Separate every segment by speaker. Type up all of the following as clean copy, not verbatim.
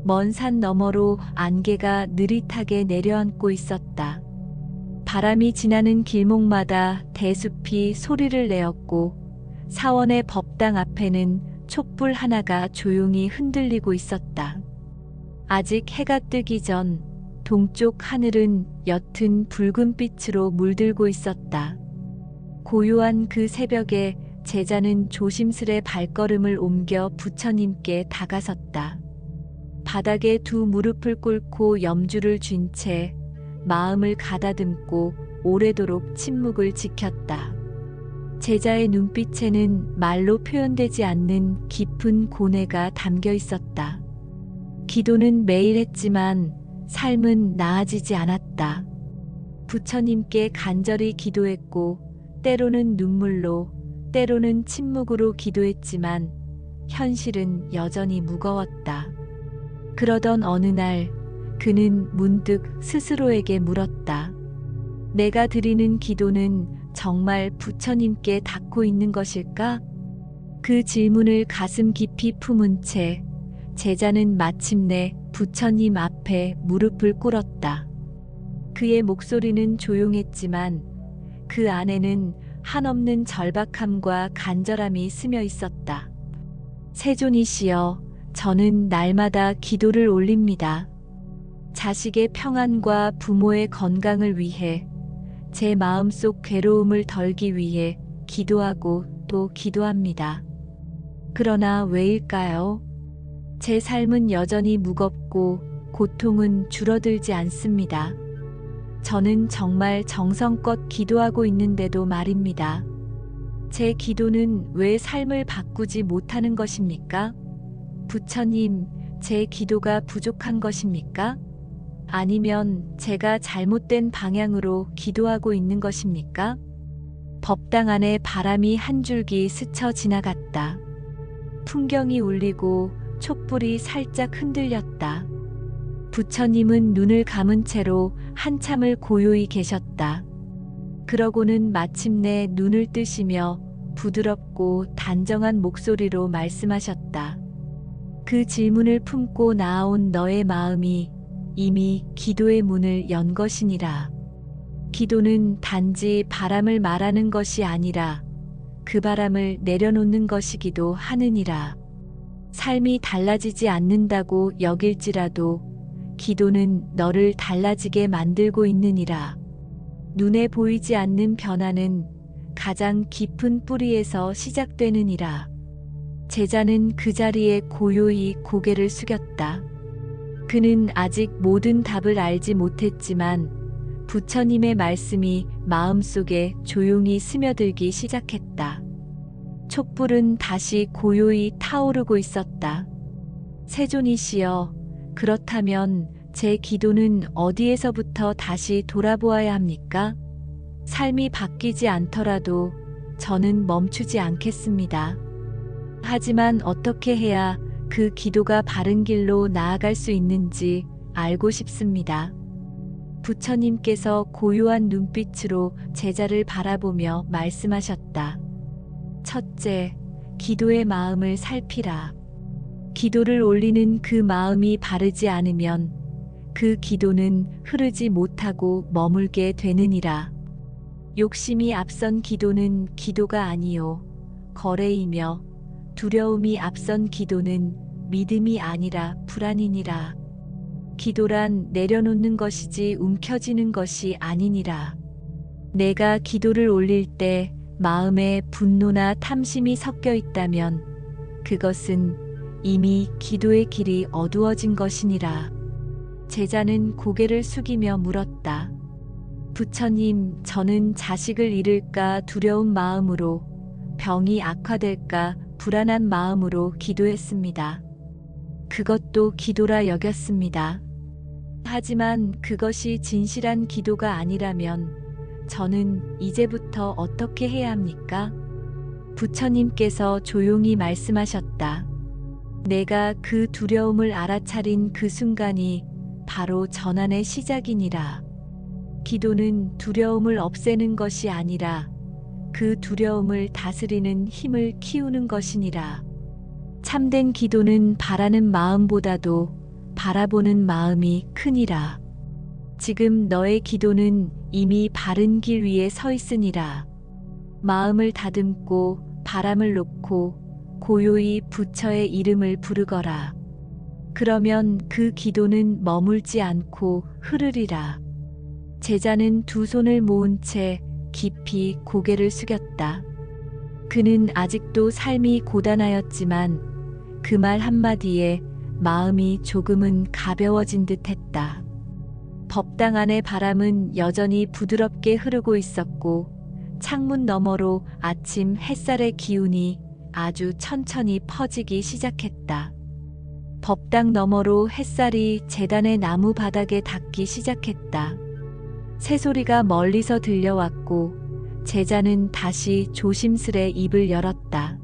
Speaker 1: 먼 산 너머로 안개가 느릿하게 내려앉고 있었다. 바람이 지나는 길목마다 대숲이 소리를 내었고 사원의 법당 앞에는 촛불 하나가 조용히 흔들리고 있었다. 아직 해가 뜨기 전 동쪽 하늘은 옅은 붉은 빛으로 물들고 있었다. 고요한 그 새벽에 제자는 조심스레 발걸음을 옮겨 부처님께 다가섰다. 바닥에 두 무릎을 꿇고 염주를 쥔 채 마음을 가다듬고 오래도록 침묵을 지켰다. 제자의 눈빛에는 말로 표현되지 않는 깊은 고뇌가 담겨 있었다. 기도는 매일 했지만 삶은 나아지지 않았다. 부처님께 간절히 기도했고 때로는 눈물로, 때로는 침묵으로 기도했지만 현실은 여전히 무거웠다. 그러던 어느 날 그는 문득 스스로에게 물었다. 내가 드리는 기도는 정말 부처님께 닿고 있는 것일까? 그 질문을 가슴 깊이 품은 채 제자는 마침내 부처님 앞에 무릎을 꿇었다. 그의 목소리는 조용했지만 그 안에는 한없는 절박함과 간절함이 스며 있었다. 세존이시여, 저는 날마다 기도를 올립니다. 자식의 평안과 부모의 건강을 위해, 제 마음속 괴로움을 덜기 위해 기도하고 또 기도합니다. 그러나 왜일까요? 제 삶은 여전히 무겁고 고통은 줄어들지 않습니다. 저는 정말 정성껏 기도하고 있는데도 말입니다. 제 기도는 왜 삶을 바꾸지 못하는 것입니까? 부처님, 제 기도가 부족한 것입니까? 아니면 제가 잘못된 방향으로 기도하고 있는 것입니까? 법당 안에 바람이 한 줄기 스쳐 지나갔다. 풍경이 울리고 촛불이 살짝 흔들렸다. 부처님은 눈을 감은 채로 한참을 고요히 계셨다. 그러고는 마침내 눈을 뜨시며 부드럽고 단정한 목소리로 말씀하셨다. 그 질문을 품고 나아온 너의 마음이 이미 기도의 문을 연 것이니라. 기도는 단지 바람을 말하는 것이 아니라 그 바람을 내려놓는 것이기도 하느니라. 삶이 달라지지 않는다고 여길지라도 기도는 너를 달라지게 만들고 있느니라. 눈에 보이지 않는 변화는 가장 깊은 뿌리에서 시작되느니라. 제자는 그 자리에 고요히 고개를 숙였다. 그는 아직 모든 답을 알지 못했지만 부처님의 말씀이 마음속에 조용히 스며들기 시작했다. 촛불은 다시 고요히 타오르고 있었다. 세존이시여, 그렇다면 제 기도는 어디에서부터 다시 돌아보아야 합니까? 삶이 바뀌지 않더라도 저는 멈추지 않겠습니다. 하지만 어떻게 해야 그 기도가 바른 길로 나아갈 수 있는지 알고 싶습니다. 부처님께서 고요한 눈빛으로 제자를 바라보며 말씀하셨다. 첫째, 기도의 마음을 살피라. 기도를 올리는 그 마음이 바르지 않으면 그 기도는 흐르지 못하고 머물게 되느니라. 욕심이 앞선 기도는 기도가 아니요 거래이며 두려움이 앞선 기도는 믿음이 아니라 불안이니라. 기도란 내려놓는 것이지 움켜쥐는 것이 아니니라. 내가 기도를 올릴 때 마음에 분노나 탐심이 섞여 있다면 그것은 이미 기도의 길이 어두워진 것이니라. 제자는 고개를 숙이며 물었다. 부처님, 저는 자식을 잃을까 두려운 마음으로, 병이 악화될까 불안한 마음으로 기도했습니다. 그것도 기도라 여겼습니다. 하지만 그것이 진실한 기도가 아니라면 저는 이제부터 어떻게 해야 합니까? 부처님께서 조용히 말씀하셨다. 내가 그 두려움을 알아차린 그 순간이 바로 전환의 시작이니라. 기도는 두려움을 없애는 것이 아니라 그 두려움을 다스리는 힘을 키우는 것이니라. 참된 기도는 바라는 마음보다도 바라보는 마음이 크니라. 지금 너의 기도는 이미 바른 길 위에 서 있으니라. 마음을 다듬고 바람을 놓고 고요히 부처의 이름을 부르거라. 그러면 그 기도는 머물지 않고 흐르리라. 제자는 두 손을 모은 채 깊이 고개를 숙였다. 그는 아직도 삶이 고단하였지만 그 말 한마디에 마음이 조금은 가벼워진 듯 했다. 법당 안의 바람은 여전히 부드럽게 흐르고 있었고 창문 너머로 아침 햇살의 기운이 아주 천천히 퍼지기 시작했다. 법당 너머로 햇살이 제단의 나무 바닥에 닿기 시작했다. 새소리가 멀리서 들려왔고 제자는 다시 조심스레 입을 열었다.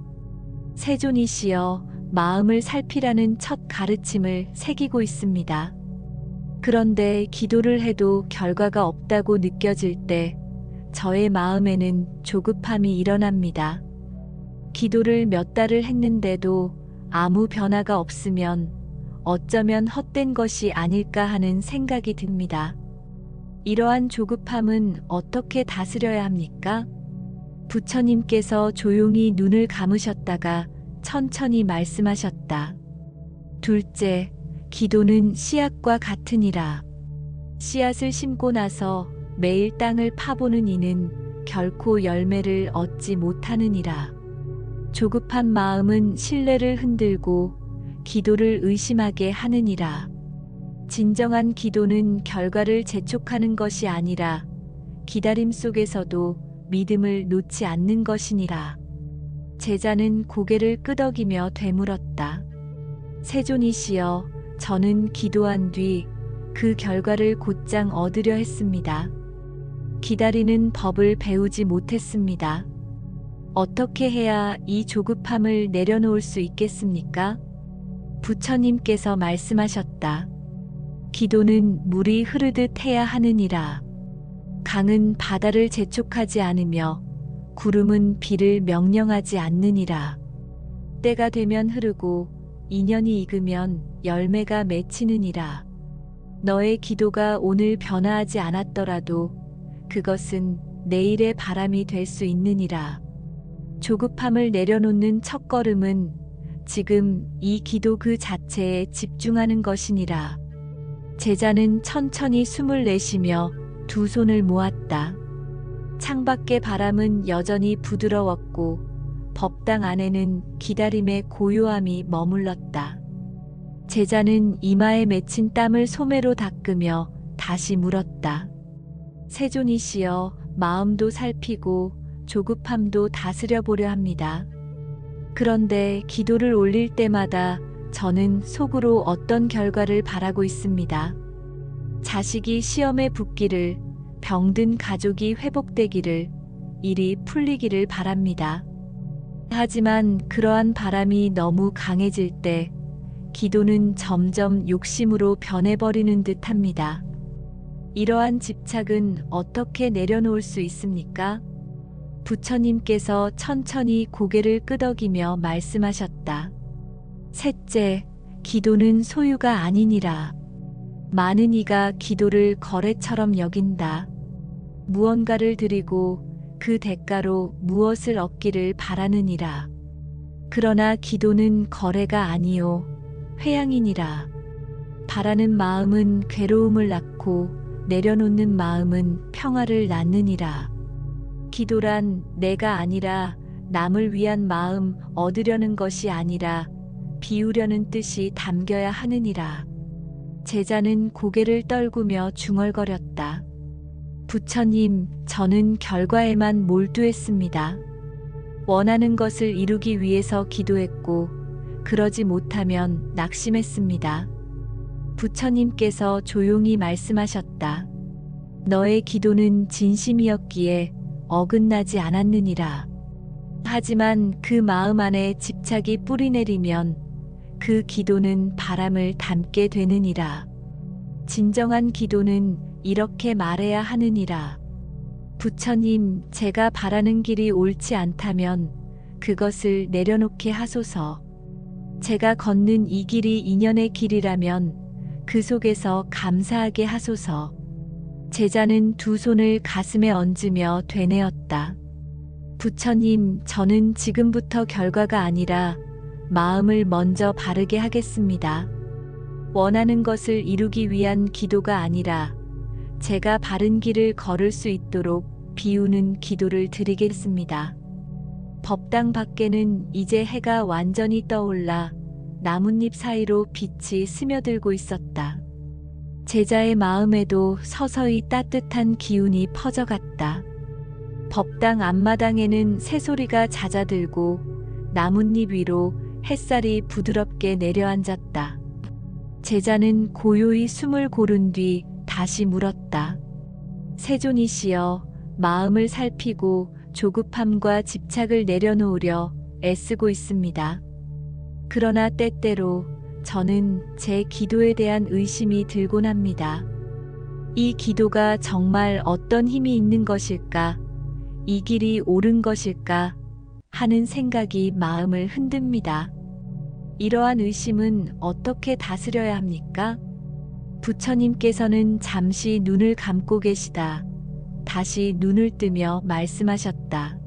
Speaker 1: 세존이시여, 마음을 살피라는 첫 가르침을 새기고 있습니다. 그런데 기도를 해도 결과가 없다고 느껴질 때 저의 마음에는 조급함이 일어납니다. 기도를 몇 달을 했는데도 아무 변화가 없으면 어쩌면 헛된 것이 아닐까 하는 생각이 듭니다. 이러한 조급함은 어떻게 다스려야 합니까? 부처님께서 조용히 눈을 감으셨다가 천천히 말씀하셨다. 둘째, 기도는 씨앗과 같으니라. 씨앗을 심고 나서 매일 땅을 파보는 이는 결코 열매를 얻지 못하느니라. 조급한 마음은 신뢰를 흔들고 기도를 의심하게 하느니라. 진정한 기도는 결과를 재촉하는 것이 아니라 기다림 속에서도 믿음을 놓지 않는 것이니라. 제자는 고개를 끄덕이며 되물었다. 세존이시여, 저는 기도한 뒤 그 결과를 곧장 얻으려 했습니다. 기다리는 법을 배우지 못했습니다. 어떻게 해야 이 조급함을 내려놓을 수 있겠습니까? 부처님께서 말씀하셨다. 기도는 물이 흐르듯 해야 하느니라. 강은 바다를 재촉하지 않으며 구름은 비를 명령하지 않느니라. 때가 되면 흐르고 인연이 익으면 열매가 맺히느니라. 너의 기도가 오늘 변화하지 않았더라도 그것은 내일의 바람이 될 수 있느니라. 조급함을 내려놓는 첫걸음은 지금 이 기도 그 자체에 집중하는 것이니라. 제자는 천천히 숨을 내쉬며 두 손을 모았다. 창밖의 바람은 여전히 부드러웠고 법당 안에는 기다림의 고요함이 머물렀다. 제자는 이마에 맺힌 땀을 소매로 닦으며 다시 물었다. 세존이시여, 마음도 살피고 조급함도 다스려 보려 합니다. 그런데 기도를 올릴 때마다 저는 속으로 어떤 결과를 바라고 있습니다. 자식이 시험에 붙기를, 병든 가족이 회복되기를, 일이 풀리기를 바랍니다. 하지만 그러한 바람이 너무 강해질 때 기도는 점점 욕심으로 변해버리는 듯합니다. 이러한 집착은 어떻게 내려놓을 수 있습니까? 부처님께서 천천히 고개를 끄덕이며 말씀하셨다. 셋째, 기도는 소유가 아니니라. 많은 이가 기도를 거래처럼 여긴다. 무언가를 드리고 그 대가로 무엇을 얻기를 바라느니라. 그러나 기도는 거래가 아니요 회양이니라. 바라는 마음은 괴로움을 낳고 내려놓는 마음은 평화를 낳느니라. 기도란 내가 아니라 남을 위한 마음 얻으려는 것이 아니라 비우려는 뜻이 담겨야 하느니라. 제자는 고개를 떨구며 중얼거렸다. 부처님, 저는 결과에만 몰두했습니다. 원하는 것을 이루기 위해서 기도했고 그러지 못하면 낙심했습니다. 부처님께서 조용히 말씀하셨다. 너의 기도는 진심이었기에 어긋나지 않았느니라. 하지만 그 마음 안에 집착이 뿌리내리면 그 기도는 바람을 담게 되느니라. 진정한 기도는 이렇게 말해야 하느니라. 부처님, 제가 바라는 길이 옳지 않다면 그것을 내려놓게 하소서. 제가 걷는 이 길이 인연의 길이라면 그 속에서 감사하게 하소서. 제자는 두 손을 가슴에 얹으며 되뇌었다. 부처님, 저는 지금부터 결과가 아니라 마음을 먼저 바르게 하겠습니다. 원하는 것을 이루기 위한 기도가 아니라 제가 바른 길을 걸을 수 있도록 비우는 기도를 드리겠습니다. 법당 밖에는 이제 해가 완전히 떠올라 나뭇잎 사이로 빛이 스며들고 있었다. 제자의 마음에도 서서히 따뜻한 기운이 퍼져갔다. 법당 앞마당에는 새소리가 잦아들고 나뭇잎 위로 햇살이 부드럽게 내려앉았다. 제자는 고요히 숨을 고른 뒤 다시 물었다. 세존이시여, 마음을 살피고 조급함과 집착을 내려놓으려 애쓰고 있습니다. 그러나 때때로 저는 제 기도에 대한 의심이 들곤 합니다. 이 기도가 정말 어떤 힘이 있는 것일까? 이 길이 옳은 것일까? 하는 생각이 마음을 흔듭니다. 이러한 의심은 어떻게 다스려야 합니까? 부처님께서는 잠시 눈을 감고 계시다 다시 눈을 뜨며 말씀하셨다.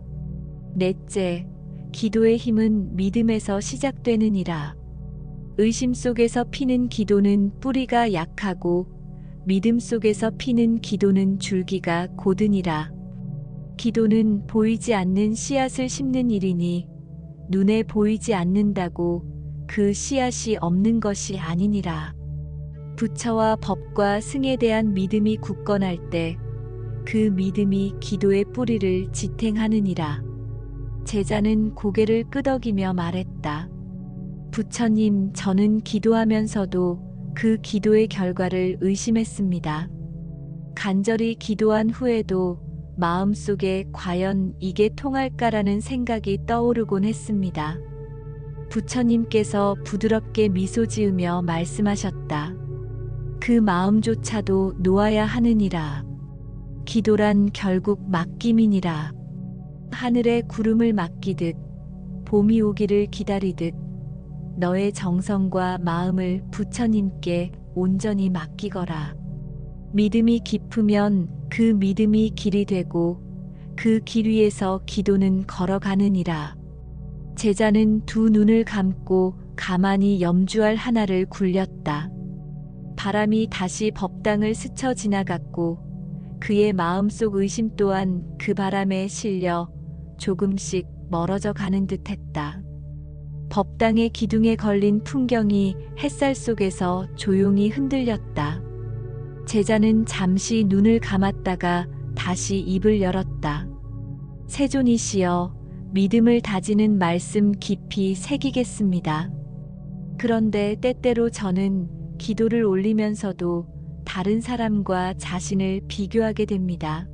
Speaker 1: 넷째, 기도의 힘은 믿음에서 시작되느니라. 의심 속에서 피는 기도는 뿌리가 약하고 믿음 속에서 피는 기도는 줄기가 고드니라. 기도는 보이지 않는 씨앗을 심는 일이니 눈에 보이지 않는다고 그 씨앗이 없는 것이 아니니라. 부처와 법과 승에 대한 믿음이 굳건할 때 그 믿음이 기도의 뿌리를 지탱하느니라. 제자는 고개를 끄덕이며 말했다. 부처님, 저는 기도하면서도 그 기도의 결과를 의심했습니다. 간절히 기도한 후에도 마음속에 과연 이게 통할까라는 생각이 떠오르곤 했습니다. 부처님께서 부드럽게 미소 지으며 말씀하셨다. 그 마음조차도 놓아야 하느니라. 기도란 결국 맡김이니라. 하늘에 구름을 맡기듯 봄이 오기를 기다리듯 너의 정성과 마음을 부처님께 온전히 맡기거라. 믿음이 깊으면 그 믿음이 길이 되고 그 길 위에서 기도는 걸어가느니라. 제자는 두 눈을 감고 가만히 염주알 하나를 굴렸다. 바람이 다시 법당을 스쳐 지나갔고 그의 마음속 의심 또한 그 바람에 실려 조금씩 멀어져 가는 듯 했다. 법당의 기둥에 걸린 풍경이 햇살 속에서 조용히 흔들렸다. 제자는 잠시 눈을 감았다가 다시 입을 열었다. 세존이시여, 믿음을 다지는 말씀 깊이 새기겠습니다. 그런데 때때로 저는 기도를 올리면서도 다른 사람과 자신을 비교하게 됩니다.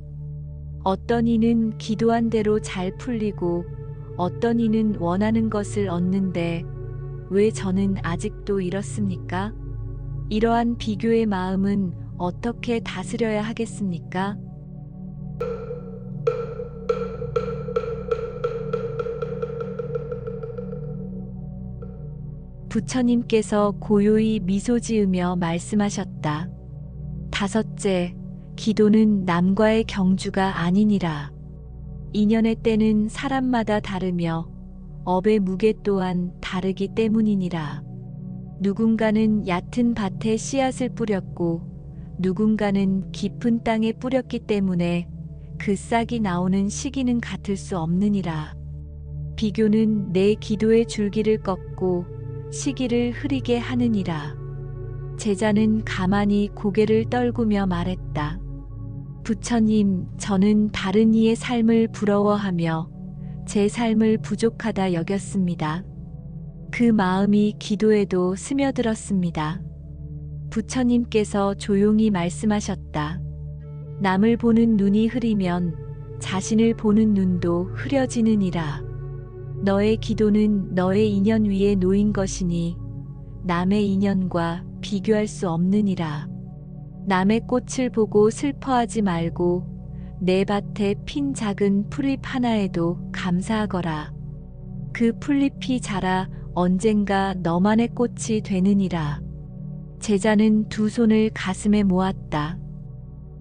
Speaker 1: 어떤 이는 기도한 대로 잘 풀리고 어떤 이는 원하는 것을 얻는데 왜 저는 아직도 이렇습니까? 이러한 비교의 마음은 어떻게 다스려야 하겠습니까? 부처님께서 고요히 미소 지으며 말씀하셨다. 다섯째, 기도는 남과의 경주가 아니니라. 인연의 때는 사람마다 다르며 업의 무게 또한 다르기 때문이니라. 누군가는 얕은 밭에 씨앗을 뿌렸고 누군가는 깊은 땅에 뿌렸기 때문에 그 싹이 나오는 시기는 같을 수 없느니라. 비교는 내 기도의 줄기를 꺾고 시기를 흐리게 하느니라. 제자는 가만히 고개를 떨구며 말했다. 부처님, 저는 다른 이의 삶을 부러워하며 제 삶을 부족하다 여겼습니다. 그 마음이 기도에도 스며들었습니다. 부처님께서 조용히 말씀하셨다. 남을 보는 눈이 흐리면 자신을 보는 눈도 흐려지느니라. 너의 기도는 너의 인연 위에 놓인 것이니 남의 인연과 비교할 수 없느니라. 남의 꽃을 보고 슬퍼하지 말고 내 밭에 핀 작은 풀잎 하나에도 감사하거라. 그 풀잎이 자라 언젠가 너만의 꽃이 되느니라. 제자는 두 손을 가슴에 모았다.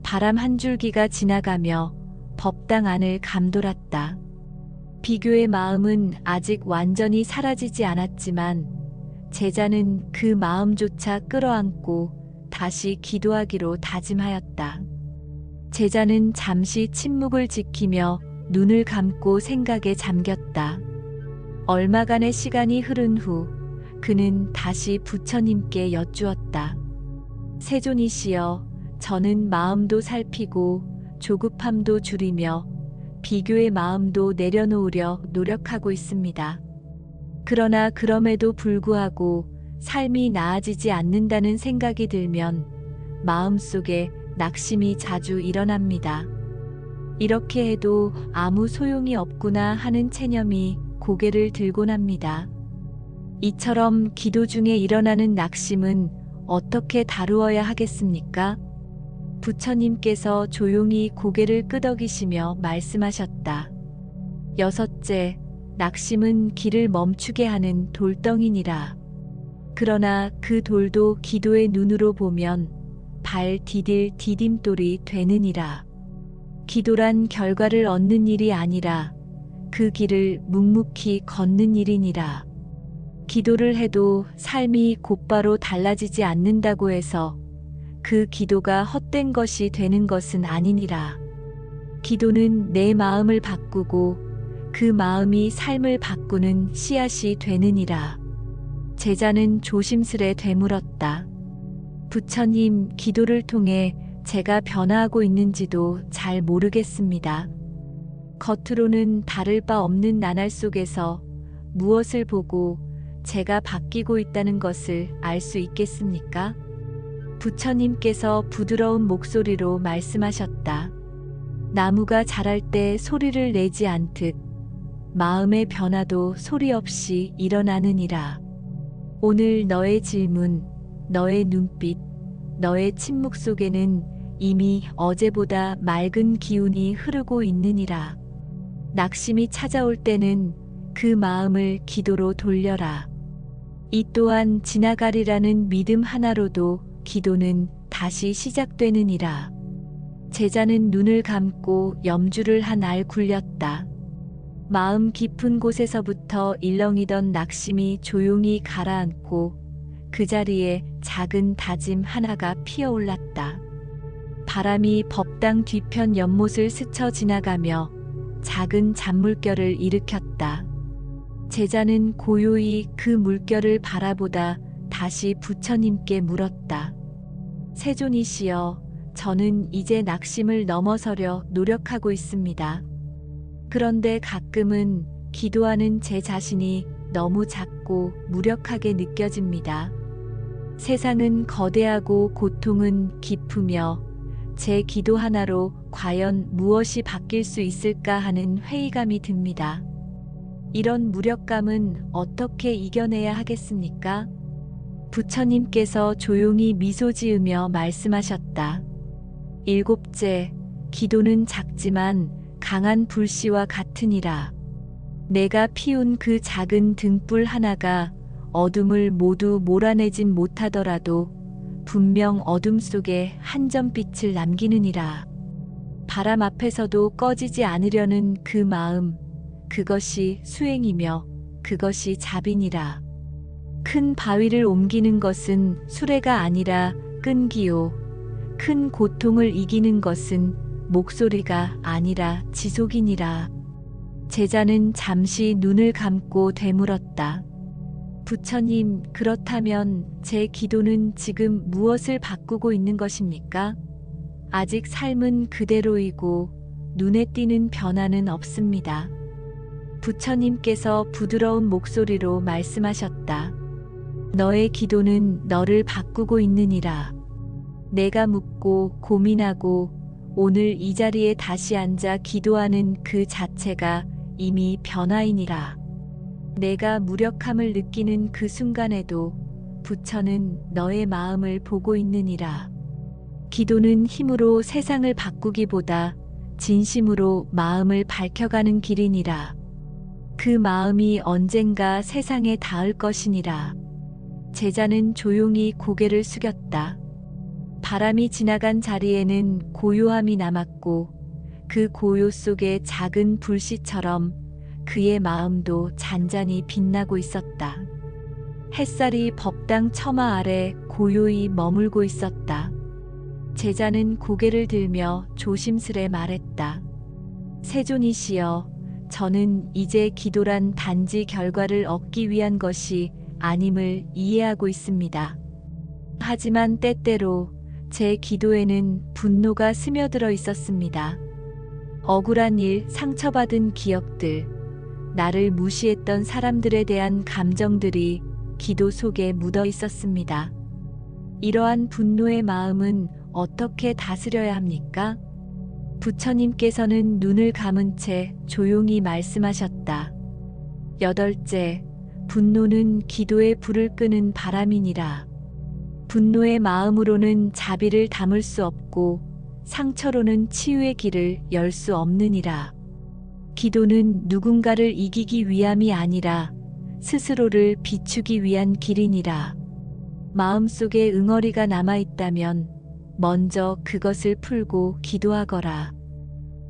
Speaker 1: 바람 한 줄기가 지나가며 법당 안을 감돌았다. 비교의 마음은 아직 완전히 사라지지 않았지만 제자는 그 마음조차 끌어안고 다시 기도하기로 다짐하였다. 제자는 잠시 침묵을 지키며 눈을 감고 생각에 잠겼다. 얼마간의 시간이 흐른 후 그는 다시 부처님께 여쭈었다. 세존이시여, 저는 마음도 살피고 조급함도 줄이며 비교의 마음도 내려놓으려 노력하고 있습니다. 그러나 그럼에도 불구하고 삶이 나아지지 않는다는 생각이 들면 마음속에 낙심이 자주 일어납니다. 이렇게 해도 아무 소용이 없구나 하는 체념이 고개를 들곤 합니다. 이처럼 기도 중에 일어나는 낙심은 어떻게 다루어야 하겠습니까? 부처님께서 조용히 고개를 끄덕이시며 말씀하셨다. 여섯째, 낙심은 길을 멈추게 하는 돌덩이니라. 그러나 그 돌도 기도의 눈으로 보면 발 디딜 디딤돌이 되느니라. 기도란 결과를 얻는 일이 아니라 그 길을 묵묵히 걷는 일이니라. 기도를 해도 삶이 곧바로 달라지지 않는다고 해서 그 기도가 헛된 것이 되는 것은 아니니라. 기도는 내 마음을 바꾸고 그 마음이 삶을 바꾸는 씨앗이 되느니라. 제자는 조심스레 되물었다. 부처님, 기도를 통해 제가 변화하고 있는지도 잘 모르겠습니다. 겉으로는 다를 바 없는 나날 속에서 무엇을 보고 제가 바뀌고 있다는 것을 알 수 있겠습니까? 부처님께서 부드러운 목소리로 말씀하셨다. 나무가 자랄 때 소리를 내지 않듯 마음의 변화도 소리 없이 일어나느니라. 오늘 너의 질문, 너의 눈빛, 너의 침묵 속에는 이미 어제보다 맑은 기운이 흐르고 있느니라. 낙심이 찾아올 때는 그 마음을 기도로 돌려라. 이 또한 지나가리라는 믿음 하나로도 기도는 다시 시작되느니라. 제자는 눈을 감고 염주를 한 알 굴렸다. 마음 깊은 곳에서부터 일렁이던 낙심이 조용히 가라앉고 그 자리에 작은 다짐 하나가 피어올랐다. 바람이 법당 뒤편 연못을 스쳐 지나가며 작은 잔물결을 일으켰다. 제자는 고요히 그 물결을 바라보다 다시 부처님께 물었다. 세존이시여, 저는 이제 낙심을 넘어서려 노력하고 있습니다. 그런데 가끔은 기도하는 제 자신이 너무 작고 무력하게 느껴집니다. 세상은 거대하고 고통은 깊으며 제 기도 하나로 과연 무엇이 바뀔 수 있을까 하는 회의감이 듭니다. 이런 무력감은 어떻게 이겨내야 하겠습니까? 부처님께서 조용히 미소 지으며 말씀하셨다. 일곱째, 기도는 작지만 강한 불씨와 같으니라. 내가 피운 그 작은 등불 하나가 어둠을 모두 몰아내진 못하더라도 분명 어둠 속에 한 점 빛을 남기느니라. 바람 앞에서도 꺼지지 않으려는 그 마음, 그것이 수행이며 그것이 자비니라. 큰 바위를 옮기는 것은 수레가 아니라 끈기요. 큰 고통을 이기는 것은 목소리가 아니라 지속이니라. 제자는 잠시 눈을 감고 되물었다. 부처님, 그렇다면 제 기도는 지금 무엇을 바꾸고 있는 것입니까? 아직 삶은 그대로이고 눈에 띄는 변화는 없습니다. 부처님께서 부드러운 목소리로 말씀하셨다. 너의 기도는 너를 바꾸고 있느니라. 내가 묻고 고민하고 오늘 이 자리에 다시 앉아 기도하는 그 자체가 이미 변화이니라. 내가 무력함을 느끼는 그 순간에도 부처는 너의 마음을 보고 있느니라. 기도는 힘으로 세상을 바꾸기보다 진심으로 마음을 밝혀가는 길이니라. 그 마음이 언젠가 세상에 닿을 것이니라. 제자는 조용히 고개를 숙였다. 바람이 지나간 자리에는 고요함이 남았고 그 고요 속에 작은 불씨처럼 그의 마음도 잔잔히 빛나고 있었다. 햇살이 법당 처마 아래 고요히 머물고 있었다. 제자는 고개를 들며 조심스레 말했다. 세존이시여, 저는 이제 기도란 단지 결과를 얻기 위한 것이 아님을 이해하고 있습니다. 하지만 때때로 제 기도에는 분노가 스며들어 있었습니다. 억울한 일, 상처받은 기억들, 나를 무시했던 사람들에 대한 감정들이 기도 속에 묻어 있었습니다. 이러한 분노의 마음은 어떻게 다스려야 합니까? 부처님께서는 눈을 감은 채 조용히 말씀하셨다. 여덟째, 분노는 기도의 불을 끄는 바람이니라. 분노의 마음으로는 자비를 담을 수 없고 상처로는 치유의 길을 열 수 없느니라. 기도는 누군가를 이기기 위함이 아니라 스스로를 비추기 위한 길이니라. 마음속에 응어리가 남아있다면 먼저 그것을 풀고 기도하거라.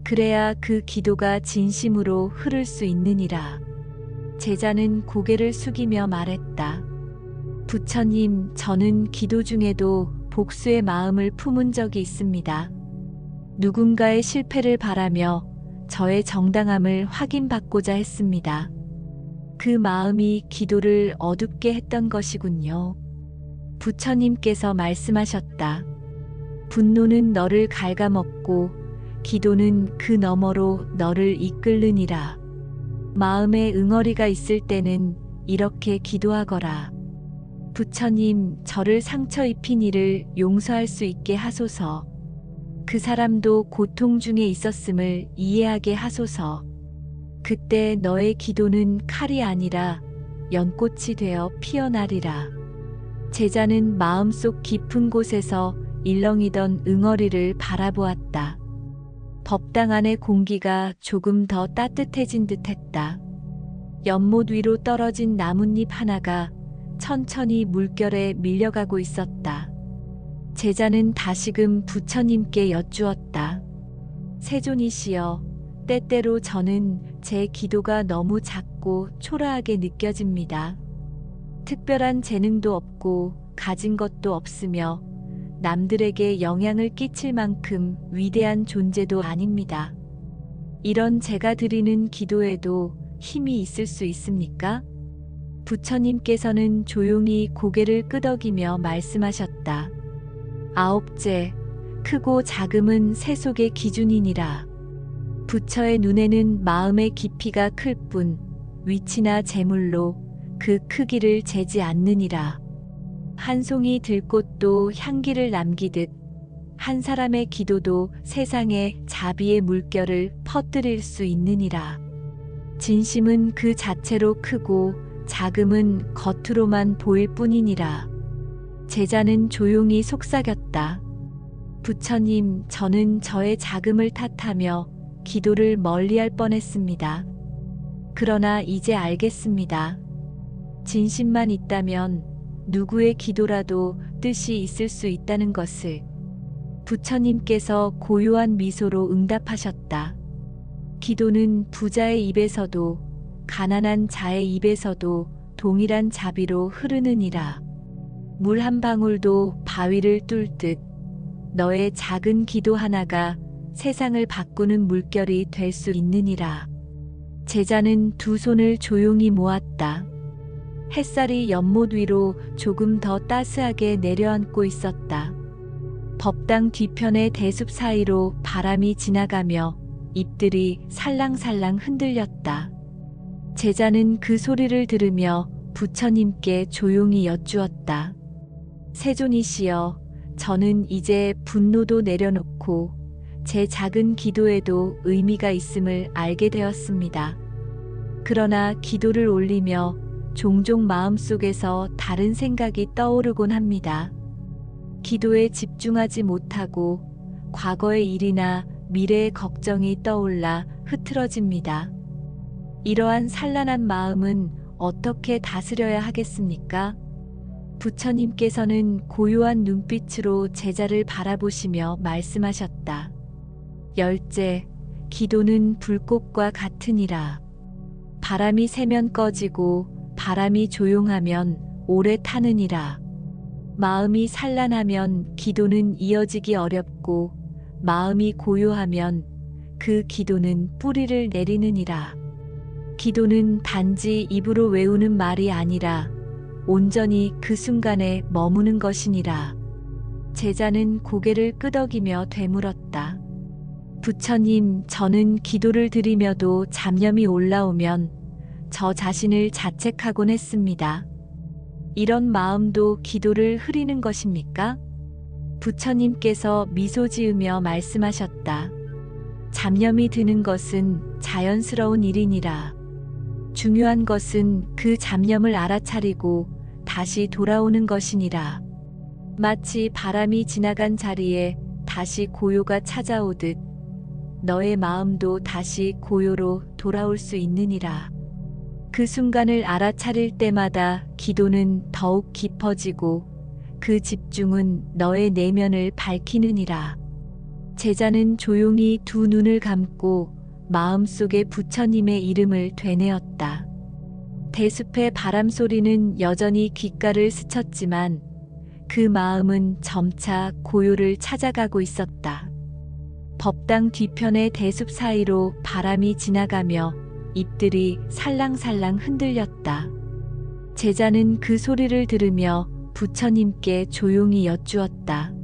Speaker 1: 그래야 그 기도가 진심으로 흐를 수 있느니라. 제자는 고개를 숙이며 말했다. 부처님, 저는 기도 중에도 복수의 마음을 품은 적이 있습니다. 누군가의 실패를 바라며 저의 정당함을 확인받고자 했습니다. 그 마음이 기도를 어둡게 했던 것이군요. 부처님께서 말씀하셨다. 분노는 너를 갉아먹고 기도는 그 너머로 너를 이끌느니라. 마음에 응어리가 있을 때는 이렇게 기도하거라. 부처님, 저를 상처 입힌 이를 용서할 수 있게 하소서. 그 사람도 고통 중에 있었음을 이해하게 하소서. 그때 너의 기도는 칼이 아니라 연꽃이 되어 피어나리라. 제자는 마음속 깊은 곳에서 일렁이던 응어리를 바라보았다. 법당 안의 공기가 조금 더 따뜻해진 듯했다. 연못 위로 떨어진 나뭇잎 하나가 천천히 물결에 밀려가고 있었다. 제자는 다시금 부처님께 여쭈었다. 세존이시여, 때때로 저는 제 기도가 너무 작고 초라하게 느껴집니다. 특별한 재능도 없고 가진 것도 없으며 남들에게 영향을 끼칠 만큼 위대한 존재도 아닙니다. 이런 제가 드리는 기도에도 힘이 있을 수 있습니까? 부처님께서는 조용히 고개를 끄덕이며 말씀하셨다. 아홉째, 크고 작음은 세속의 기준이니라. 부처의 눈에는 마음의 깊이가 클 뿐 위치나 재물로 그 크기를 재지 않느니라. 한 송이 들꽃도 향기를 남기듯 한 사람의 기도도 세상에 자비의 물결을 퍼뜨릴 수 있느니라. 진심은 그 자체로 크고 작음은 겉으로만 보일 뿐이니라. 제자는 조용히 속삭였다. 부처님, 저는 저의 작음을 탓하며 기도를 멀리할 뻔했습니다. 그러나 이제 알겠습니다. 진심만 있다면 누구의 기도라도 뜻이 있을 수 있다는 것을. 부처님께서 고요한 미소로 응답하셨다. 기도는 부자의 입에서도 가난한 자의 입에서도 동일한 자비로 흐르느니라. 물 한 방울도 바위를 뚫듯 너의 작은 기도 하나가 세상을 바꾸는 물결이 될 수 있느니라. 제자는 두 손을 조용히 모았다. 햇살이 연못 위로 조금 더 따스하게 내려앉고 있었다. 법당 뒤편의 대숲 사이로 바람이 지나가며 잎들이 살랑살랑 흔들렸다. 제자는 그 소리를 들으며 부처님께 조용히 여쭈었다. 세존이시여, 저는 이제 분노도 내려놓고 제 작은 기도에도 의미가 있음을 알게 되었습니다. 그러나 기도를 올리며 종종 마음속에서 다른 생각이 떠오르곤 합니다. 기도에 집중하지 못하고 과거의 일이나 미래의 걱정이 떠올라 흐트러집니다. 이러한 산란한 마음은 어떻게 다스려야 하겠습니까? 부처님께서는 고요한 눈빛으로 제자를 바라보시며 말씀하셨다. 열째, 기도는 불꽃과 같으니라. 바람이 세면 꺼지고 바람이 조용하면 오래 타느니라. 마음이 산란하면 기도는 이어지기 어렵고 마음이 고요하면 그 기도는 뿌리를 내리느니라. 기도는 단지 입으로 외우는 말이 아니라 온전히 그 순간에 머무는 것이니라. 제자는 고개를 끄덕이며 되물었다. 부처님, 저는 기도를 드리며도 잡념이 올라오면 저 자신을 자책하곤 했습니다. 이런 마음도 기도를 흐리는 것입니까? 부처님께서 미소 지으며 말씀하셨다. 잡념이 드는 것은 자연스러운 일이니라. 중요한 것은 그 잡념을 알아차리고 다시 돌아오는 것이니라. 마치 바람이 지나간 자리에 다시 고요가 찾아오듯 너의 마음도 다시 고요로 돌아올 수 있느니라. 그 순간을 알아차릴 때마다 기도는 더욱 깊어지고 그 집중은 너의 내면을 밝히느니라. 제자는 조용히 두 눈을 감고 마음속에 부처님의 이름을 되뇌었다. 대숲의 바람 소리는 여전히 귓가를 스쳤지만 그 마음은 점차 고요를 찾아가고 있었다. 법당 뒤편의 대숲 사이로 바람이 지나가며 잎들이 살랑살랑 흔들렸다. 제자는 그 소리를 들으며 부처님께 조용히 여쭈었다.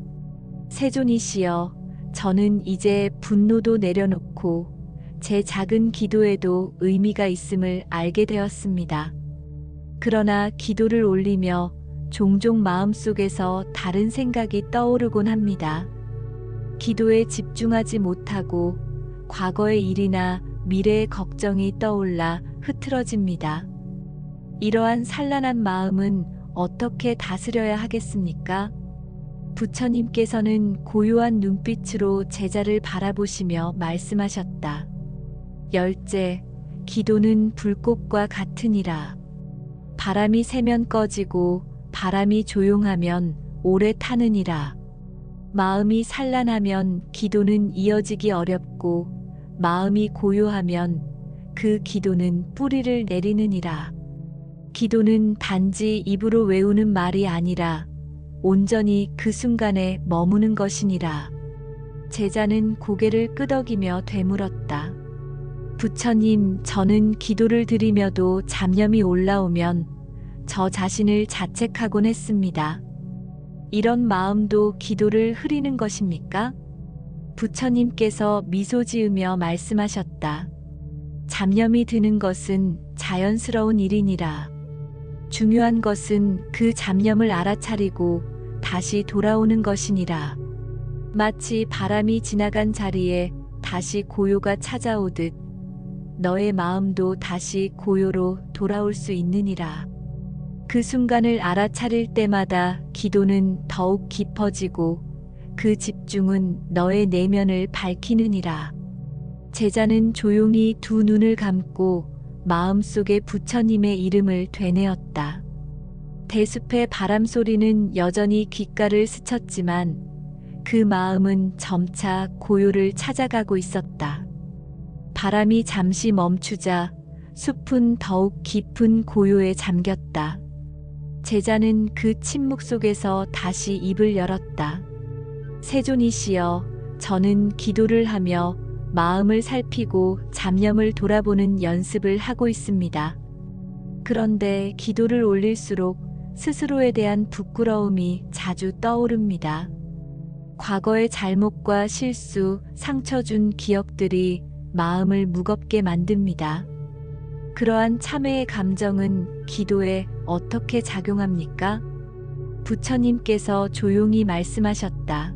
Speaker 1: 세존이시여, 저는 이제 분노도 내려놓고 제 작은 기도에도 의미가 있음을 알게 되었습니다. 그러나 기도를 올리며 종종 마음속에서 다른 생각이 떠오르곤 합니다. 기도에 집중하지 못하고 과거의 일이나 미래의 걱정이 떠올라 흐트러집니다. 이러한 산란한 마음은 어떻게 다스려야 하겠습니까? 부처님께서는 고요한 눈빛으로 제자를 바라보시며 말씀하셨다. 열째, 기도는 불꽃과 같으니라. 바람이 세면 꺼지고 바람이 조용하면 오래 타느니라. 마음이 산란하면 기도는 이어지기 어렵고 마음이 고요하면 그 기도는 뿌리를 내리느니라. 기도는 단지 입으로 외우는 말이 아니라 온전히 그 순간에 머무는 것이니라. 제자는 고개를 끄덕이며 되물었다. 부처님, 저는 기도를 드리며도 잡념이 올라오면 저 자신을 자책하곤 했습니다. 이런 마음도 기도를 흐리는 것입니까? 부처님께서 미소 지으며 말씀하셨다. 잡념이 드는 것은 자연스러운 일이니라. 중요한 것은 그 잡념을 알아차리고 다시 돌아오는 것이니라. 마치 바람이 지나간 자리에 다시 고요가 찾아오듯 너의 마음도 다시 고요로 돌아올 수 있느니라. 그 순간을 알아차릴 때마다 기도는 더욱 깊어지고 그 집중은 너의 내면을 밝히느니라. 제자는 조용히 두 눈을 감고 마음속에 부처님의 이름을 되뇌었다. 대숲의 바람 소리는 여전히 귓가를 스쳤지만 그 마음은 점차 고요를 찾아가고 있었다. 바람이 잠시 멈추자 숲은 더욱 깊은 고요에 잠겼다. 제자는 그 침묵 속에서 다시 입을 열었다. 세존이시여, 저는 기도를 하며 마음을 살피고 잡념을 돌아보는 연습을 하고 있습니다. 그런데 기도를 올릴수록 스스로에 대한 부끄러움이 자주 떠오릅니다. 과거의 잘못과 실수, 상처 준 기억들이 마음을 무겁게 만듭니다. 그러한 참회의 감정은 기도에 어떻게 작용합니까? 부처님께서 조용히 말씀하셨다.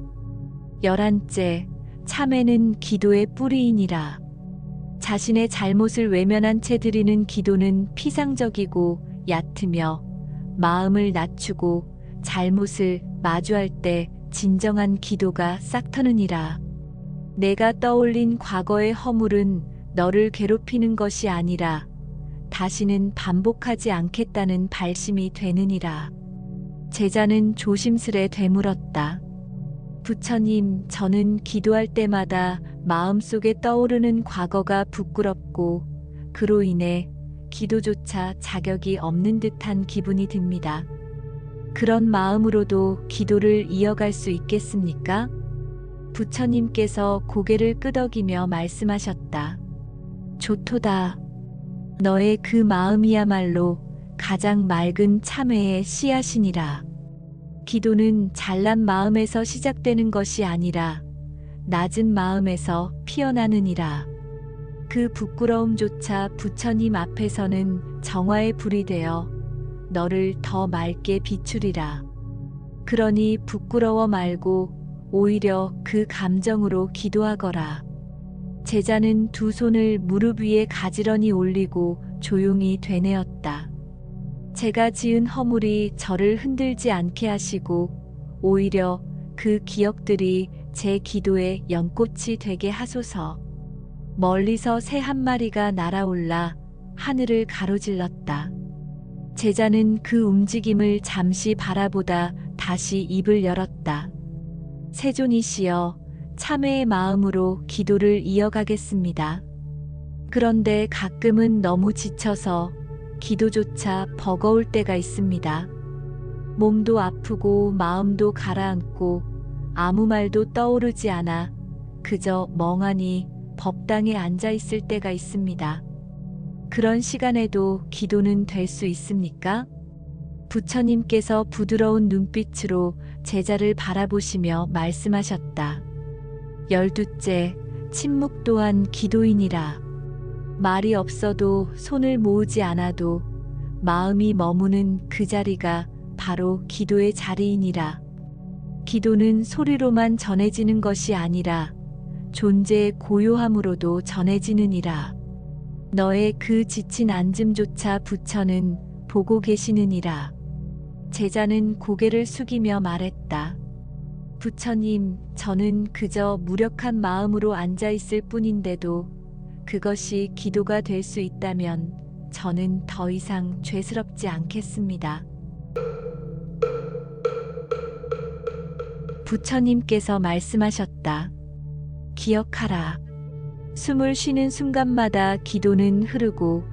Speaker 1: 열한째, 참회는 기도의 뿌리이니라. 자신의 잘못을 외면한 채 드리는 기도는 피상적이고 얕으며 마음을 낮추고 잘못을 마주할 때 진정한 기도가 싹트느니라. 내가 떠올린 과거의 허물은 너를 괴롭히는 것이 아니라 다시는 반복하지 않겠다는 발심이 되느니라. 제자는 조심스레 되물었다. 부처님, 저는 기도할 때마다 마음속에 떠오르는 과거가 부끄럽고 그로 인해 기도조차 자격이 없는 듯한 기분이 듭니다. 그런 마음으로도 기도를 이어갈 수 있겠습니까? 부처님께서 고개를 끄덕이며 말씀하셨다. 좋도다. 너의 그 마음이야말로 가장 맑은 참회의 씨앗이니라. 기도는 잘난 마음에서 시작되는 것이 아니라 낮은 마음에서 피어나느니라. 그 부끄러움조차 부처님 앞에서는 정화의 불이 되어 너를 더 맑게 비추리라. 그러니 부끄러워 말고 오히려 그 감정으로 기도하거라. 제자는 두 손을 무릎 위에 가지런히 올리고 조용히 되뇌었다. 제가 지은 허물이 저를 흔들지 않게 하시고 오히려 그 기억들이 제 기도의 연꽃이 되게 하소서. 멀리서 새 한 마리가 날아올라 하늘을 가로질렀다. 제자는 그 움직임을 잠시 바라보다 다시 입을 열었다. 세존이시여, 참회의 마음으로 기도를 이어가겠습니다. 그런데 가끔은 너무 지쳐서 기도조차 버거울 때가 있습니다. 몸도 아프고 마음도 가라앉고 아무 말도 떠오르지 않아 그저 멍하니 법당에 앉아 있을 때가 있습니다. 그런 시간에도 기도는 될 수 있습니까? 부처님께서 부드러운 눈빛으로 제자를 바라보시며 말씀하셨다. 12째, 침묵 또한 기도이니라. 말이 없어도 손을 모으지 않아도 마음이 머무는 그 자리가 바로 기도의 자리이니라. 기도는 소리로만 전해지는 것이 아니라 존재의 고요함으로도 전해지느니라. 너의 그 지친 앉음조차 부처는 보고 계시느니라. 제자는 고개를 숙이며 말했다. 부처님, 저는 그저 무력한 마음으로 앉아 있을 뿐인데도 그것이 기도가 될 수 있다면 저는 더 이상 죄스럽지 않겠습니다. 부처님께서 말씀하셨다. 기억하라. 숨을 쉬는 순간마다 기도는 흐르고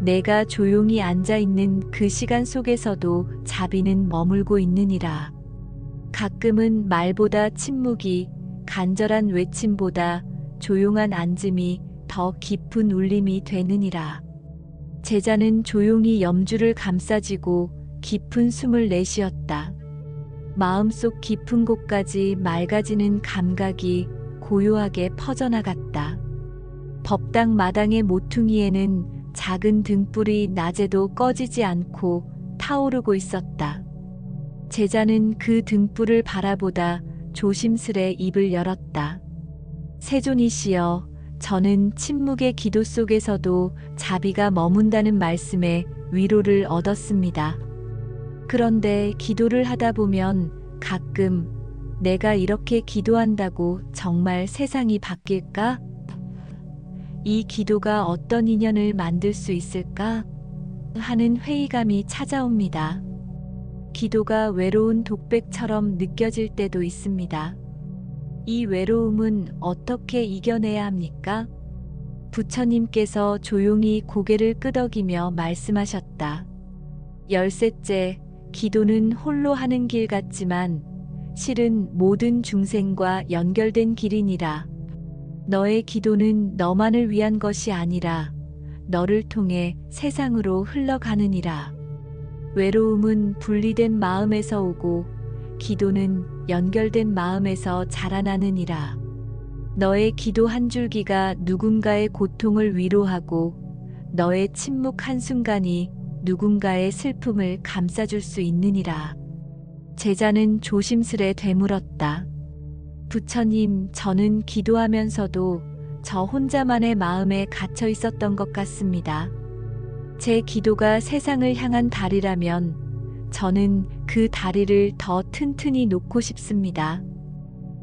Speaker 1: 내가 조용히 앉아 있는 그 시간 속에서도 자비는 머물고 있느니라. 가끔은 말보다 침묵이, 간절한 외침보다 조용한 앉음이 더 깊은 울림이 되느니라. 제자는 조용히 염주를 감싸쥐고 깊은 숨을 내쉬었다. 마음속 깊은 곳까지 맑아지는 감각이 고요하게 퍼져나갔다. 법당 마당의 모퉁이에는 작은 등불이 낮에도 꺼지지 않고 타오르고 있었다. 제자는 그 등불을 바라보다 조심스레 입을 열었다. 세존이시여, 저는 침묵의 기도 속에서도 자비가 머문다는 말씀에 위로를 얻었습니다. 그런데 기도를 하다 보면 가끔 내가 이렇게 기도한다고 정말 세상이 바뀔까? 이 기도가 어떤 인연을 만들 수 있을까? 하는 회의감이 찾아옵니다. 기도가 외로운 독백처럼 느껴질 때도 있습니다. 이 외로움은 어떻게 이겨내야 합니까? 부처님께서 조용히 고개를 끄덕이며 말씀하셨다. 13째, 기도는 홀로 하는 길 같지만 실은 모든 중생과 연결된 길이니라. 너의 기도는 너만을 위한 것이 아니라 너를 통해 세상으로 흘러가느니라. 외로움은 분리된 마음에서 오고 기도는 연결된 마음에서 자라나느니라. 너의 기도 한 줄기가 누군가의 고통을 위로하고 너의 침묵 한순간이 누군가의 슬픔을 감싸줄 수 있느니라. 제자는 조심스레 되물었다. 부처님, 저는 기도하면서도 저 혼자만의 마음에 갇혀 있었던 것 같습니다. 제 기도가 세상을 향한 다리라면 저는 그 다리를 더 튼튼히 놓고 싶습니다.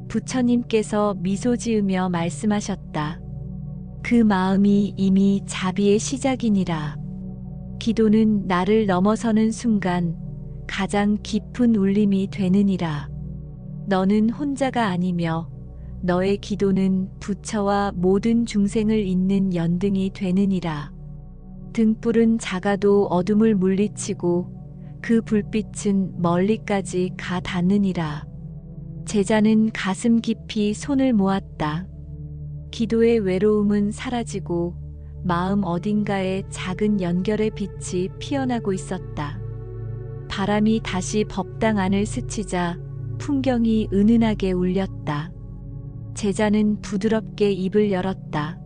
Speaker 1: 부처님께서 미소 지으며 말씀하셨다. 그 마음이 이미 자비의 시작이니라. 기도는 나를 넘어서는 순간 가장 깊은 울림이 되느니라. 너는 혼자가 아니며 너의 기도는 부처와 모든 중생을 잇는 연등이 되느니라. 등불은 작아도 어둠을 물리치고 그 불빛은 멀리까지 가 닿느니라. 제자는 가슴 깊이 손을 모았다. 기도의 외로움은 사라지고 마음 어딘가에 작은 연결의 빛이 피어나고 있었다. 바람이 다시 법당 안을 스치자 풍경이 은은하게 울렸다. 제자는 부드럽게 입을 열었다.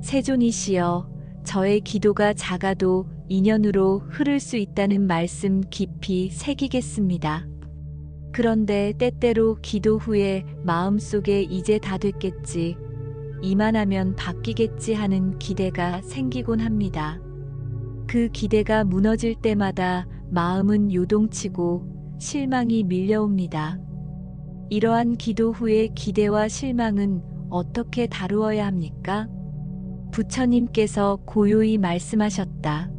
Speaker 1: 세존이시여, 저의 기도가 작아도 인연으로 흐를 수 있다는 말씀 깊이 새기겠습니다. 그런데 때때로 기도 후에 마음속에 이제 다 됐겠지, 이만하면 바뀌겠지 하는 기대가 생기곤 합니다. 그 기대가 무너질 때마다 마음은 요동치고 실망이 밀려옵니다. 이러한 기도 후의 기대와 실망은 어떻게 다루어야 합니까? 부처님께서 고요히 말씀하셨다.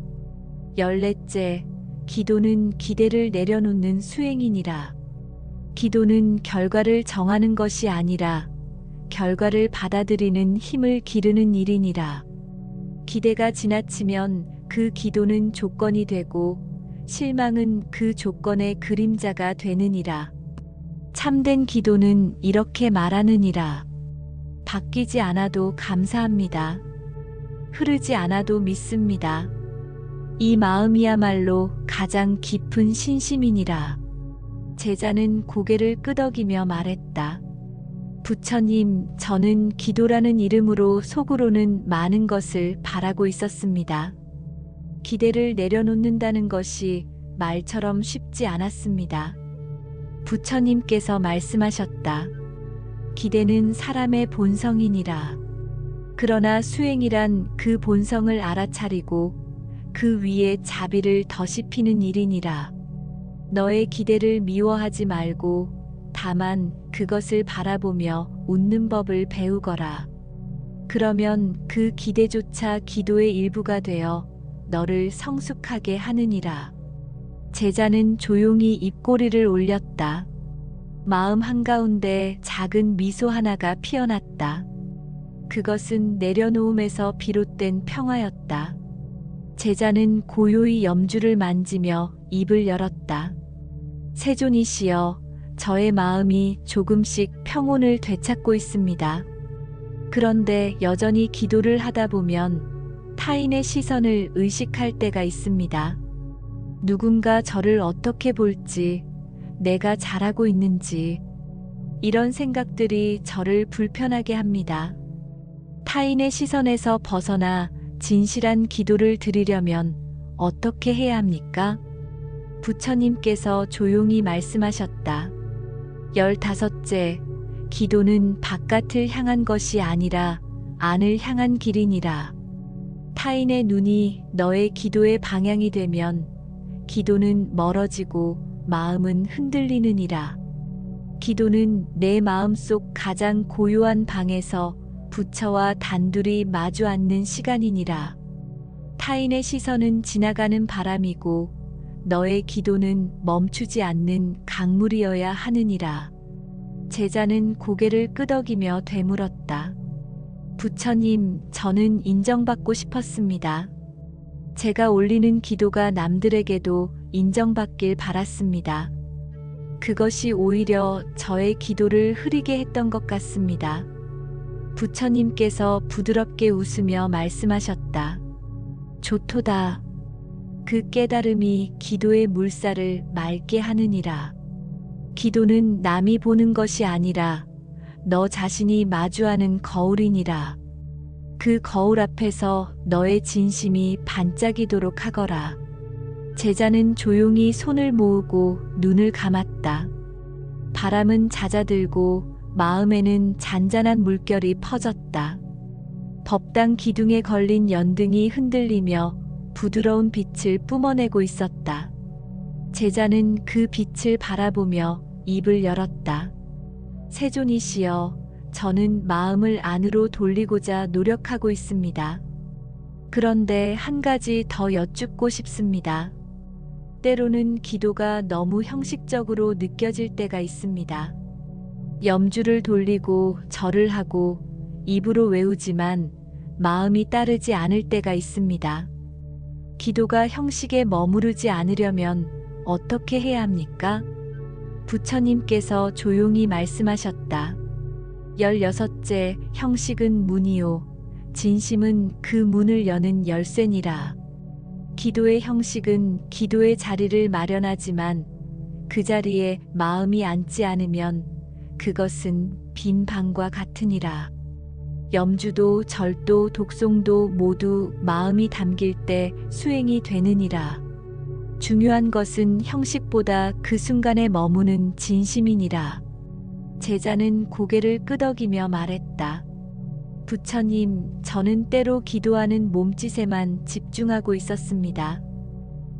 Speaker 1: 14째, 기도는 기대를 내려놓는 수행이니라. 기도는 결과를 정하는 것이 아니라 결과를 받아들이는 힘을 기르는 일이니라. 기대가 지나치면 그 기도는 조건이 되고 실망은 그 조건의 그림자가 되느니라. 참된 기도는 이렇게 말하느니라. 바뀌지 않아도 감사합니다. 흐르지 않아도 믿습니다. 이 마음이야말로 가장 깊은 신심이니라. 제자는 고개를 끄덕이며 말했다. 부처님, 저는 기도라는 이름으로 속으로는 많은 것을 바라고 있었습니다. 기대를 내려놓는다는 것이 말처럼 쉽지 않았습니다. 부처님께서 말씀하셨다. 기대는 사람의 본성이니라. 그러나 수행이란 그 본성을 알아차리고 그 위에 자비를 더시피는 일이니라. 너의 기대를 미워하지 말고 다만 그것을 바라보며 웃는 법을 배우거라. 그러면 그 기대조차 기도의 일부가 되어 너를 성숙하게 하느니라. 제자는 조용히 입꼬리를 올렸다. 마음 한가운데 작은 미소 하나가 피어났다. 그것은 내려놓음에서 비롯된 평화였다. 제자는 고요히 염주를 만지며 입을 열었다. 세존이시여, 저의 마음이 조금씩 평온을 되찾고 있습니다. 그런데 여전히 기도를 하다 보면 타인의 시선을 의식할 때가 있습니다. 누군가 저를 어떻게 볼지, 내가 잘하고 있는지, 이런 생각들이 저를 불편하게 합니다. 타인의 시선에서 벗어나 진실한 기도를 드리려면 어떻게 해야 합니까? 부처님께서 조용히 말씀하셨다. 15째, 기도는 바깥을 향한 것이 아니라 안을 향한 길이니라. 타인의 눈이 너의 기도의 방향이 되면 기도는 멀어지고 마음은 흔들리느니라. 기도는 내 마음속 가장 고요한 방에서 부처와 단둘이 마주 앉는 시간이니라. 타인의 시선은 지나가는 바람이고 너의 기도는 멈추지 않는 강물이어야 하느니라. 제자는 고개를 끄덕이며 되물었다. 부처님, 저는 인정받고 싶었습니다. 제가 올리는 기도가 남들에게도 인정받길 바랐습니다. 그것이 오히려 저의 기도를 흐리게 했던 것 같습니다. 부처님께서 부드럽게 웃으며 말씀하셨다. 좋도다. 그 깨달음이 기도의 물살을 맑게 하느니라. 기도는 남이 보는 것이 아니라 너 자신이 마주하는 거울이니라. 그 거울 앞에서 너의 진심이 반짝이도록 하거라. 제자는 조용히 손을 모으고 눈을 감았다. 바람은 잦아들고 마음에는 잔잔한 물결이 퍼졌다. 법당 기둥에 걸린 연등이 흔들리며 부드러운 빛을 뿜어내고 있었다. 제자는 그 빛을 바라보며 입을 열었다. 세존이시여, 저는 마음을 안으로 돌리고자 노력하고 있습니다. 그런데 한 가지 더 여쭙고 싶습니다. 때로는 기도가 너무 형식적으로 느껴질 때가 있습니다. 염주를 돌리고 절을 하고 입으로 외우지만 마음이 따르지 않을 때가 있습니다. 기도가 형식에 머무르지 않으려면 어떻게 해야 합니까? 부처님께서 조용히 말씀하셨다. 16째, 형식은 문이요. 진심은 그 문을 여는 열쇠니라. 기도의 형식은 기도의 자리를 마련하지만 그 자리에 마음이 앉지 않으면 그것은 빈 방과 같으니라. 염주도 절도 독송도 모두 마음이 담길 때 수행이 되느니라. 중요한 것은 형식보다 그 순간에 머무는 진심이니라. 제자는 고개를 끄덕이며 말했다. 부처님, 저는 때로 기도하는 몸짓에만 집중하고 있었습니다.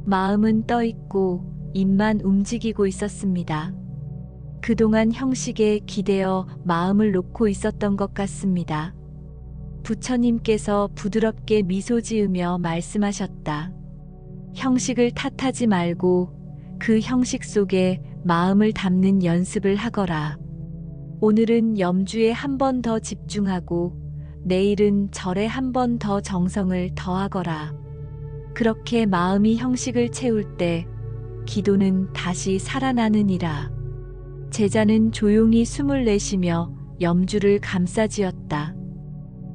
Speaker 1: 마음은 떠 있고 입만 움직이고 있었습니다. 그동안 형식에 기대어 마음을 놓고 있었던 것 같습니다. 부처님께서 부드럽게 미소 지으며 말씀하셨다. 형식을 탓하지 말고 그 형식 속에 마음을 담는 연습을 하거라. 오늘은 염주에 한 번 더 집중하고 내일은 절에 한 번 더 정성을 더하거라. 그렇게 마음이 형식을 채울 때 기도는 다시 살아나느니라. 제자는 조용히 숨을 내쉬며 염주를 감싸지었다.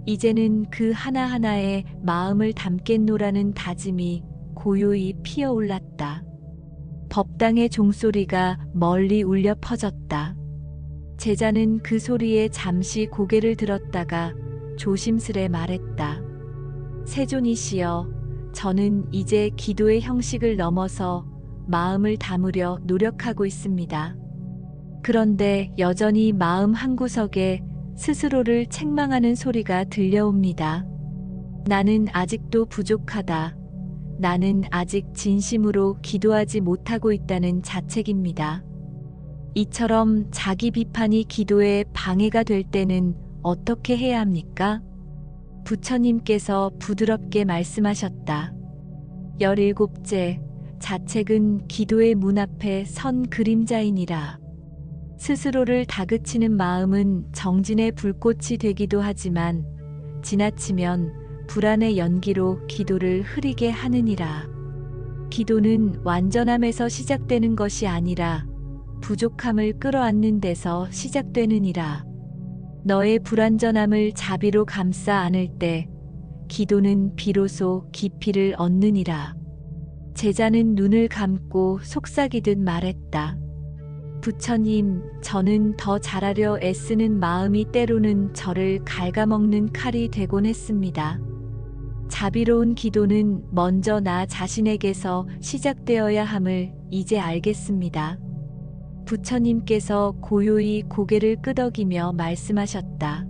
Speaker 1: 이제는 그 하나하나에 마음을 담겠노라는 다짐이 고요히 피어올랐다. 법당의 종소리가 멀리 울려 퍼졌다. 제자는 그 소리에 잠시 고개를 들었다가 조심스레 말했다. 세존이시여, 저는 이제 기도의 형식을 넘어서 마음을 담으려 노력하고 있습니다. 그런데 여전히 마음 한구석에 스스로를 책망하는 소리가 들려옵니다. 나는 아직도 부족하다. 나는 아직 진심으로 기도하지 못하고 있다는 자책입니다. 이처럼 자기 비판이 기도에 방해가 될 때는 어떻게 해야 합니까? 부처님께서 부드럽게 말씀하셨다. 17째, 자책은 기도의 문 앞에 선 그림자이니라. 스스로를 다그치는 마음은 정진의 불꽃이 되기도 하지만 지나치면 불안의 연기로 기도를 흐리게 하느니라. 기도는 완전함에서 시작되는 것이 아니라 부족함을 끌어안는 데서 시작되느니라. 너의 불완전함을 자비로 감싸 안을 때 기도는 비로소 깊이를 얻느니라. 제자는 눈을 감고 속삭이듯 말했다. 부처님, 저는 더 잘하려 애쓰는 마음이 때로는 저를 갉아먹는 칼이 되곤 했습니다. 자비로운 기도는 먼저 나 자신에게서 시작되어야 함을 이제 알겠습니다. 부처님께서 고요히 고개를 끄덕이며 말씀하셨다.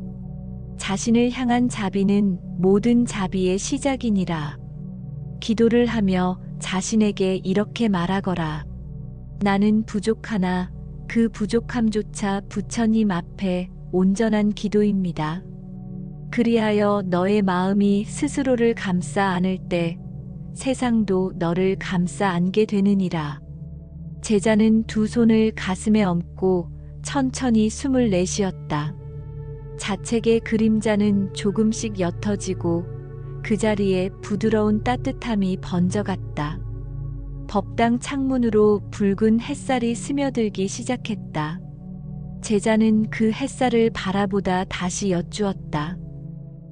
Speaker 1: 자신을 향한 자비는 모든 자비의 시작이니라. 기도를 하며 자신에게 이렇게 말하거라. 나는 부족하나 그 부족함조차 부처님 앞에 온전한 기도입니다. 그리하여 너의 마음이 스스로를 감싸 안을 때 세상도 너를 감싸 안게 되느니라. 제자는 두 손을 가슴에 얹고 천천히 숨을 내쉬었다. 자책의 그림자는 조금씩 옅어지고 그 자리에 부드러운 따뜻함이 번져갔다. 법당 창문으로 붉은 햇살이 스며들기 시작했다. 제자는 그 햇살을 바라보다 다시 여쭈었다.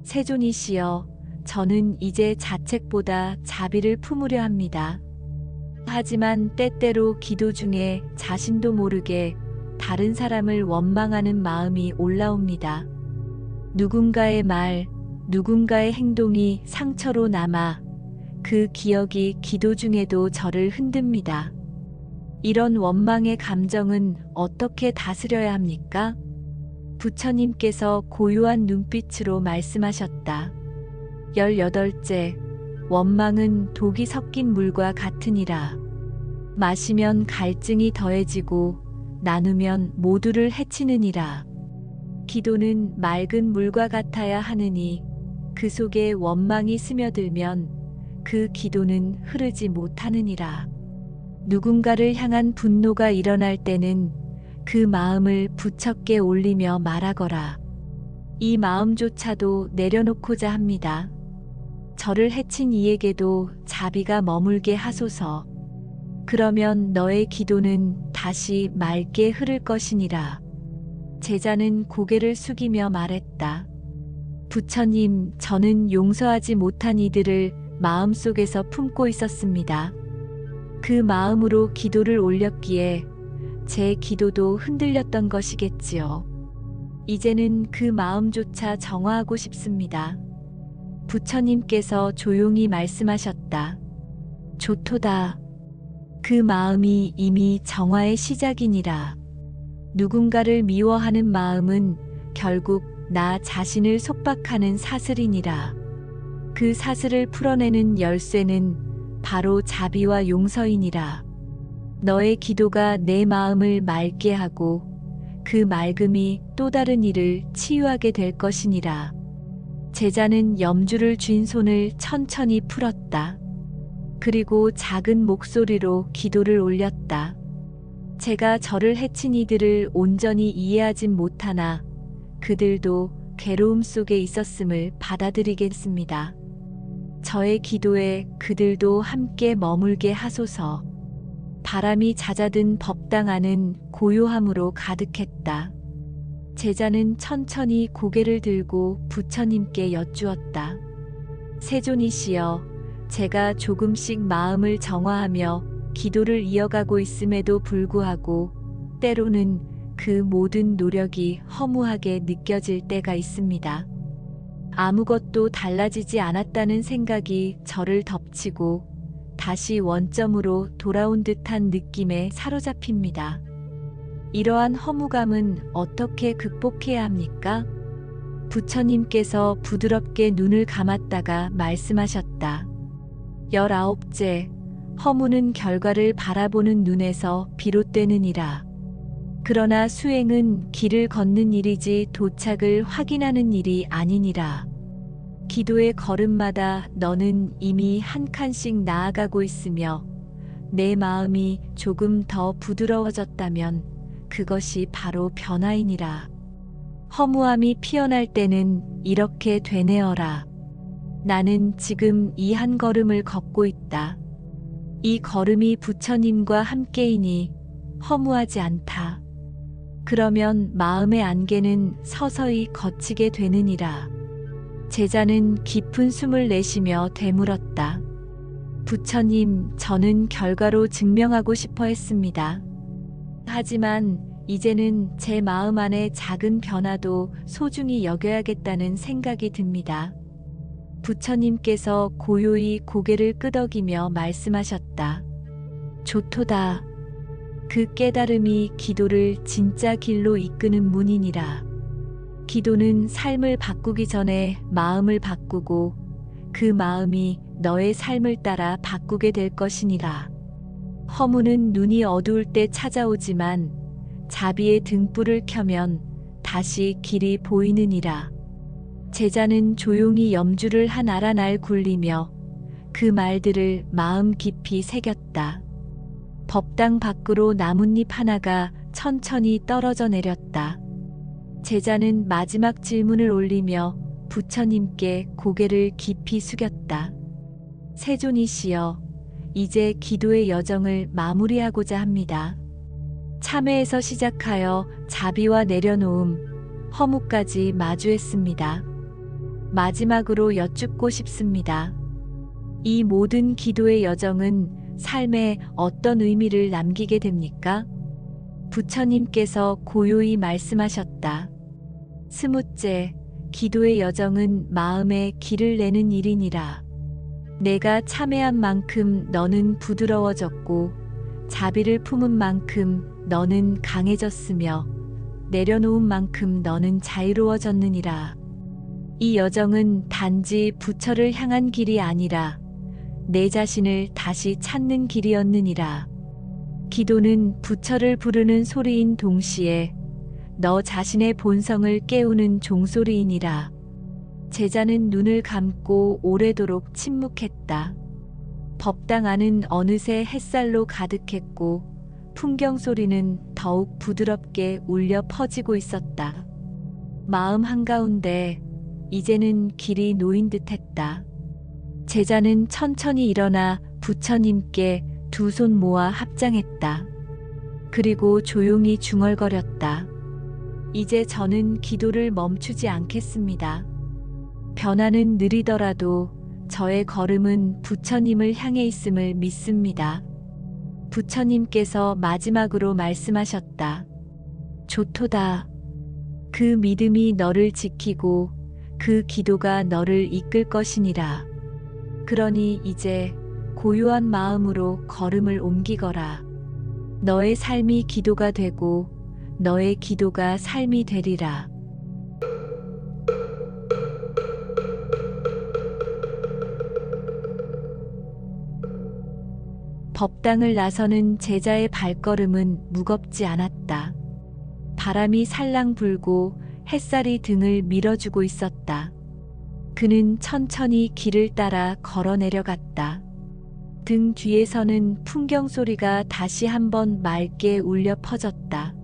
Speaker 1: 세존이시여, 저는 이제 자책보다 자비를 품으려 합니다. 하지만 때때로 기도 중에 자신도 모르게 다른 사람을 원망하는 마음이 올라옵니다. 누군가의 말, 누군가의 행동이 상처로 남아 그 기억이 기도 중에도 저를 흔듭니다. 이런 원망의 감정은 어떻게 다스려야 합니까? 부처님께서 고요한 눈빛으로 말씀하셨다. 18째, 원망은 독이 섞인 물과 같으니라. 마시면 갈증이 더해지고 나누면 모두를 해치느니라. 기도는 맑은 물과 같아야 하느니 그 속에 원망이 스며들면 그 기도는 흐르지 못하느니라. 누군가를 향한 분노가 일어날 때는 그 마음을 부처께 올리며 말하거라. 이 마음조차도 내려놓고자 합니다. 저를 해친 이에게도 자비가 머물게 하소서. 그러면 너의 기도는 다시 맑게 흐를 것이니라. 제자는 고개를 숙이며 말했다. 부처님, 저는 용서하지 못한 이들을 마음속에서 품고 있었습니다. 그 마음으로 기도를 올렸기에 제 기도도 흔들렸던 것이겠지요. 이제는 그 마음조차 정화하고 싶습니다. 부처님께서 조용히 말씀하셨다. 좋도다. 그 마음이 이미 정화의 시작이니라. 누군가를 미워하는 마음은 결국 나 자신을 속박하는 사슬이니라. 그 사슬을 풀어내는 열쇠는 바로 자비와 용서이니라. 너의 기도가 내 마음을 맑게 하고 그 맑음이 또 다른 이를 치유하게 될 것이니라. 제자는 염주를 쥔 손을 천천히 풀었다. 그리고 작은 목소리로 기도를 올렸다. 제가 저를 해친 이들을 온전히 이해하진 못하나 그들도 괴로움 속에 있었음을 받아들이겠습니다. 저의 기도에 그들도 함께 머물게 하소서. 바람이 잦아든 법당 안은 고요함으로 가득했다. 제자는 천천히 고개를 들고 부처님께 여쭈었다. 세존이시여, 제가 조금씩 마음을 정화하며 기도를 이어가고 있음에도 불구하고 때로는 그 모든 노력이 허무하게 느껴질 때가 있습니다. 아무것도 달라지지 않았다는 생각이 저를 덮치고 다시 원점으로 돌아온 듯한 느낌에 사로잡힙니다. 이러한 허무감은 어떻게 극복해야 합니까? 부처님께서 부드럽게 눈을 감았다가 말씀하셨다. 19째, 허무는 결과를 바라보는 눈에서 비롯되느니라. 그러나 수행은 길을 걷는 일이지 도착을 확인하는 일이 아니니라. 기도의 걸음마다 너는 이미 한 칸씩 나아가고 있으며 내 마음이 조금 더 부드러워졌다면 그것이 바로 변화이니라. 허무함이 피어날 때는 이렇게 되뇌어라. 나는 지금 이 한 걸음을 걷고 있다. 이 걸음이 부처님과 함께이니 허무하지 않다. 그러면 마음의 안개는 서서히 걷히게 되느니라. 제자는 깊은 숨을 내쉬며 되물었다. 부처님, 저는 결과로 증명하고 싶어 했습니다. 하지만 이제는 제 마음 안의 작은 변화도 소중히 여겨야겠다는 생각이 듭니다. 부처님께서 고요히 고개를 끄덕이며 말씀하셨다. 좋도다. 그 깨달음이 기도를 진짜 길로 이끄는 문이니라. 기도는 삶을 바꾸기 전에 마음을 바꾸고 그 마음이 너의 삶을 따라 바꾸게 될 것이니라. 허무는 눈이 어두울 때 찾아오지만 자비의 등불을 켜면 다시 길이 보이느니라. 제자는 조용히 염주를 한 알아날 굴리며 그 말들을 마음 깊이 새겼다. 법당 밖으로 나뭇잎 하나가 천천히 떨어져 내렸다. 제자는 마지막 질문을 올리며 부처님께 고개를 깊이 숙였다. 세존이시여, 이제 기도의 여정을 마무리하고자 합니다. 참회에서 시작하여 자비와 내려놓음, 허무까지 마주했습니다. 마지막으로 여쭙고 싶습니다. 이 모든 기도의 여정은 삶에 어떤 의미를 남기게 됩니까? 부처님께서 고요히 말씀하셨다. 20째, 기도의 여정은 마음에 길을 내는 일이니라. 내가 참회한 만큼 너는 부드러워졌고 자비를 품은 만큼 너는 강해졌으며 내려놓은 만큼 너는 자유로워졌느니라. 이 여정은 단지 부처를 향한 길이 아니라 내 자신을 다시 찾는 길이었느니라. 기도는 부처를 부르는 소리인 동시에 너 자신의 본성을 깨우는 종소리이니라. 제자는 눈을 감고 오래도록 침묵했다. 법당 안은 어느새 햇살로 가득했고 풍경 소리는 더욱 부드럽게 울려 퍼지고 있었다. 마음 한가운데 이제는 길이 놓인 듯했다. 제자는 천천히 일어나 부처님께 두 손 모아 합장했다. 그리고 조용히 중얼거렸다. 이제 저는 기도를 멈추지 않겠습니다. 변화는 느리더라도 저의 걸음은 부처님을 향해 있음을 믿습니다. 부처님께서 마지막으로 말씀하셨다. 좋도다. 그 믿음이 너를 지키고 그 기도가 너를 이끌 것이니라. 그러니 이제 고요한 마음으로 걸음을 옮기거라. 너의 삶이 기도가 되고 너의 기도가 삶이 되리라. 법당을 나서는 제자의 발걸음은 무겁지 않았다. 바람이 살랑 불고 햇살이 등을 밀어주고 있었다. 그는 천천히 길을 따라 걸어 내려갔다. 등 뒤에서는 풍경 소리가 다시 한번 맑게 울려 퍼졌다.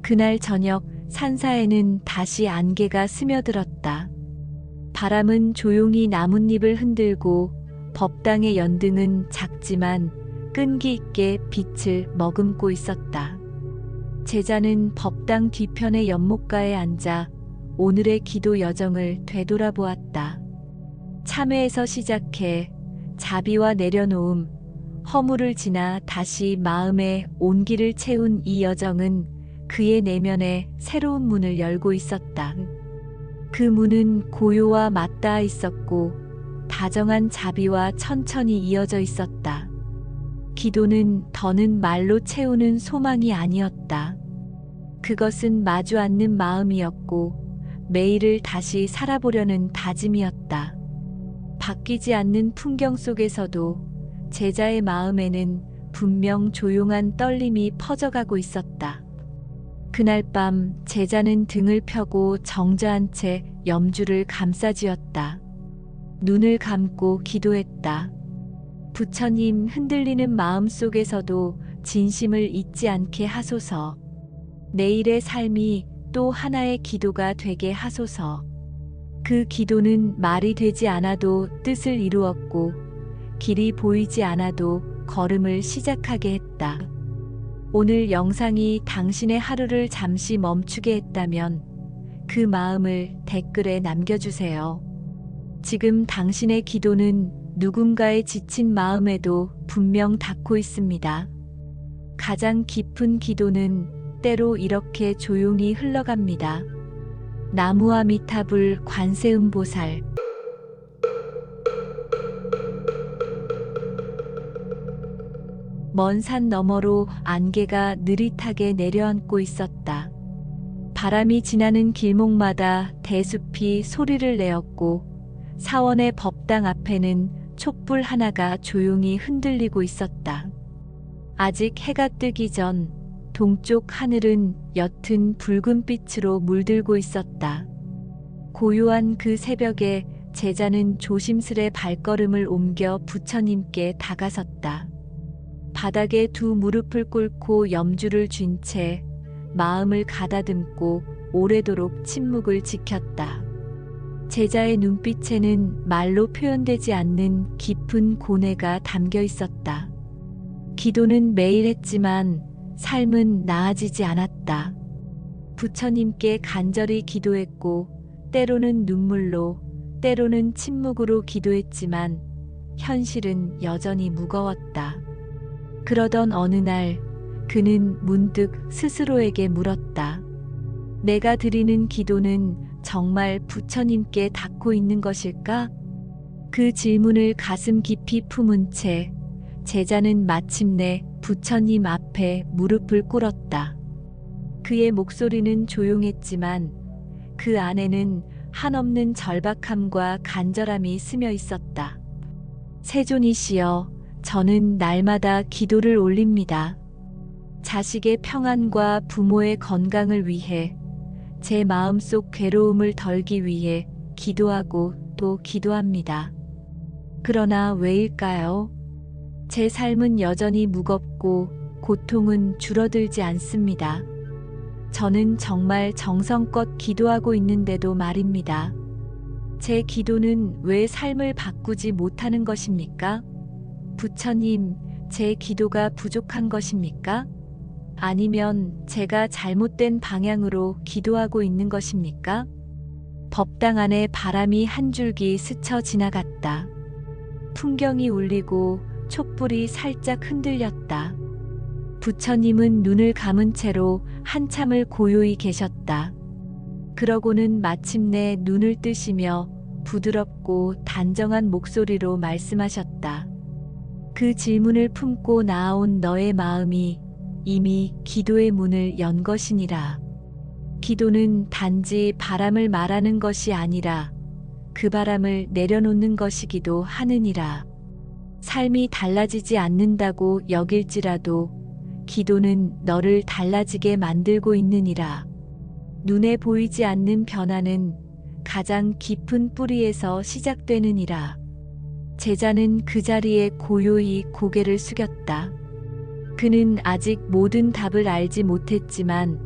Speaker 1: 그날 저녁 산사에는 다시 안개가 스며들었다. 바람은 조용히 나뭇잎을 흔들고 법당의 연등은 작지만 끈기 있게 빛을 머금고 있었다. 제자는 법당 뒤편의 연못가에 앉아 오늘의 기도 여정을 되돌아보았다. 참회에서 시작해 자비와 내려놓음, 허물을 지나 다시 마음의 온기를 채운 이 여정은 그의 내면에 새로운 문을 열고 있었다. 그 문은 고요와 맞닿아 있었고 다정한 자비와 천천히 이어져 있었다. 기도는 더는 말로 채우는 소망이 아니었다. 그것은 마주 앉는 마음이었고 매일을 다시 살아보려는 다짐이었다. 바뀌지 않는 풍경 속에서도 제자의 마음에는 분명 조용한 떨림이 퍼져가고 있었다. 그날 밤 제자는 등을 펴고 정저한 채 염주를 감싸쥐었다. 눈을 감고 기도했다. 부처님, 흔들리는 마음 속에서도 진심을 잊지 않게 하소서. 내일의 삶이 또 하나의 기도가 되게 하소서. 그 기도는 말이 되지 않아도 뜻을 이루었고 길이 보이지 않아도 걸음을 시작하게 했다. 오늘 영상이 당신의 하루를 잠시 멈추게 했다면 그 마음을 댓글에 남겨주세요. 지금 당신의 기도는 누군가의 지친 마음에도 분명 닿고 있습니다. 가장 깊은 기도는 때로 이렇게 조용히 흘러갑니다. 나무아미타불 관세음보살. 먼 산 너머로 안개가 느릿하게 내려앉고 있었다. 바람이 지나는 길목마다 대숲이 소리를 내었고 사원의 법당 앞에는 촛불 하나가 조용히 흔들리고 있었다. 아직 해가 뜨기 전 동쪽 하늘은 옅은 붉은 빛으로 물들고 있었다. 고요한 그 새벽에 제자는 조심스레 발걸음을 옮겨 부처님께 다가섰다. 바닥에 두 무릎을 꿇고 염주를 쥔 채 마음을 가다듬고 오래도록 침묵을 지켰다. 제자의 눈빛에는 말로 표현되지 않는 깊은 고뇌가 담겨 있었다. 기도는 매일 했지만 삶은 나아지지 않았다. 부처님께 간절히 기도했고 때로는 눈물로, 때로는 침묵으로 기도했지만 현실은 여전히 무거웠다. 그러던 어느 날 그는 문득 스스로에게 물었다. 내가 드리는 기도는 정말 부처님께 닿고 있는 것일까? 그 질문을 가슴 깊이 품은 채 제자는 마침내 부처님 앞에 무릎을 꿇었다. 그의 목소리는 조용했지만 그 안에는 한없는 절박함과 간절함이 스며 있었다. 세존이시여, 저는 날마다 기도를 올립니다. 자식의 평안과 부모의 건강을 위해, 제 마음속 괴로움을 덜기 위해 기도하고 또 기도합니다. 그러나 왜일까요? 제 삶은 여전히 무겁고 고통은 줄어들지 않습니다. 저는 정말 정성껏 기도하고 있는데도 말입니다. 제 기도는 왜 삶을 바꾸지 못하는 것입니까? 부처님, 제 기도가 부족한 것입니까? 아니면 제가 잘못된 방향으로 기도하고 있는 것입니까? 법당 안에 바람이 한 줄기 스쳐 지나갔다. 풍경이 울리고 촛불이 살짝 흔들렸다. 부처님은 눈을 감은 채로 한참을 고요히 계셨다. 그러고는 마침내 눈을 뜨시며 부드럽고 단정한 목소리로 말씀하셨다. 그 질문을 품고 나아온 너의 마음이 이미 기도의 문을 연 것이니라. 기도는 단지 바람을 말하는 것이 아니라 그 바람을 내려놓는 것이기도 하느니라. 삶이 달라지지 않는다고 여길지라도 기도는 너를 달라지게 만들고 있느니라. 눈에 보이지 않는 변화는 가장 깊은 뿌리에서 시작되느니라. 제자는 그 자리에 고요히 고개를 숙였다. 그는 아직 모든 답을 알지 못했지만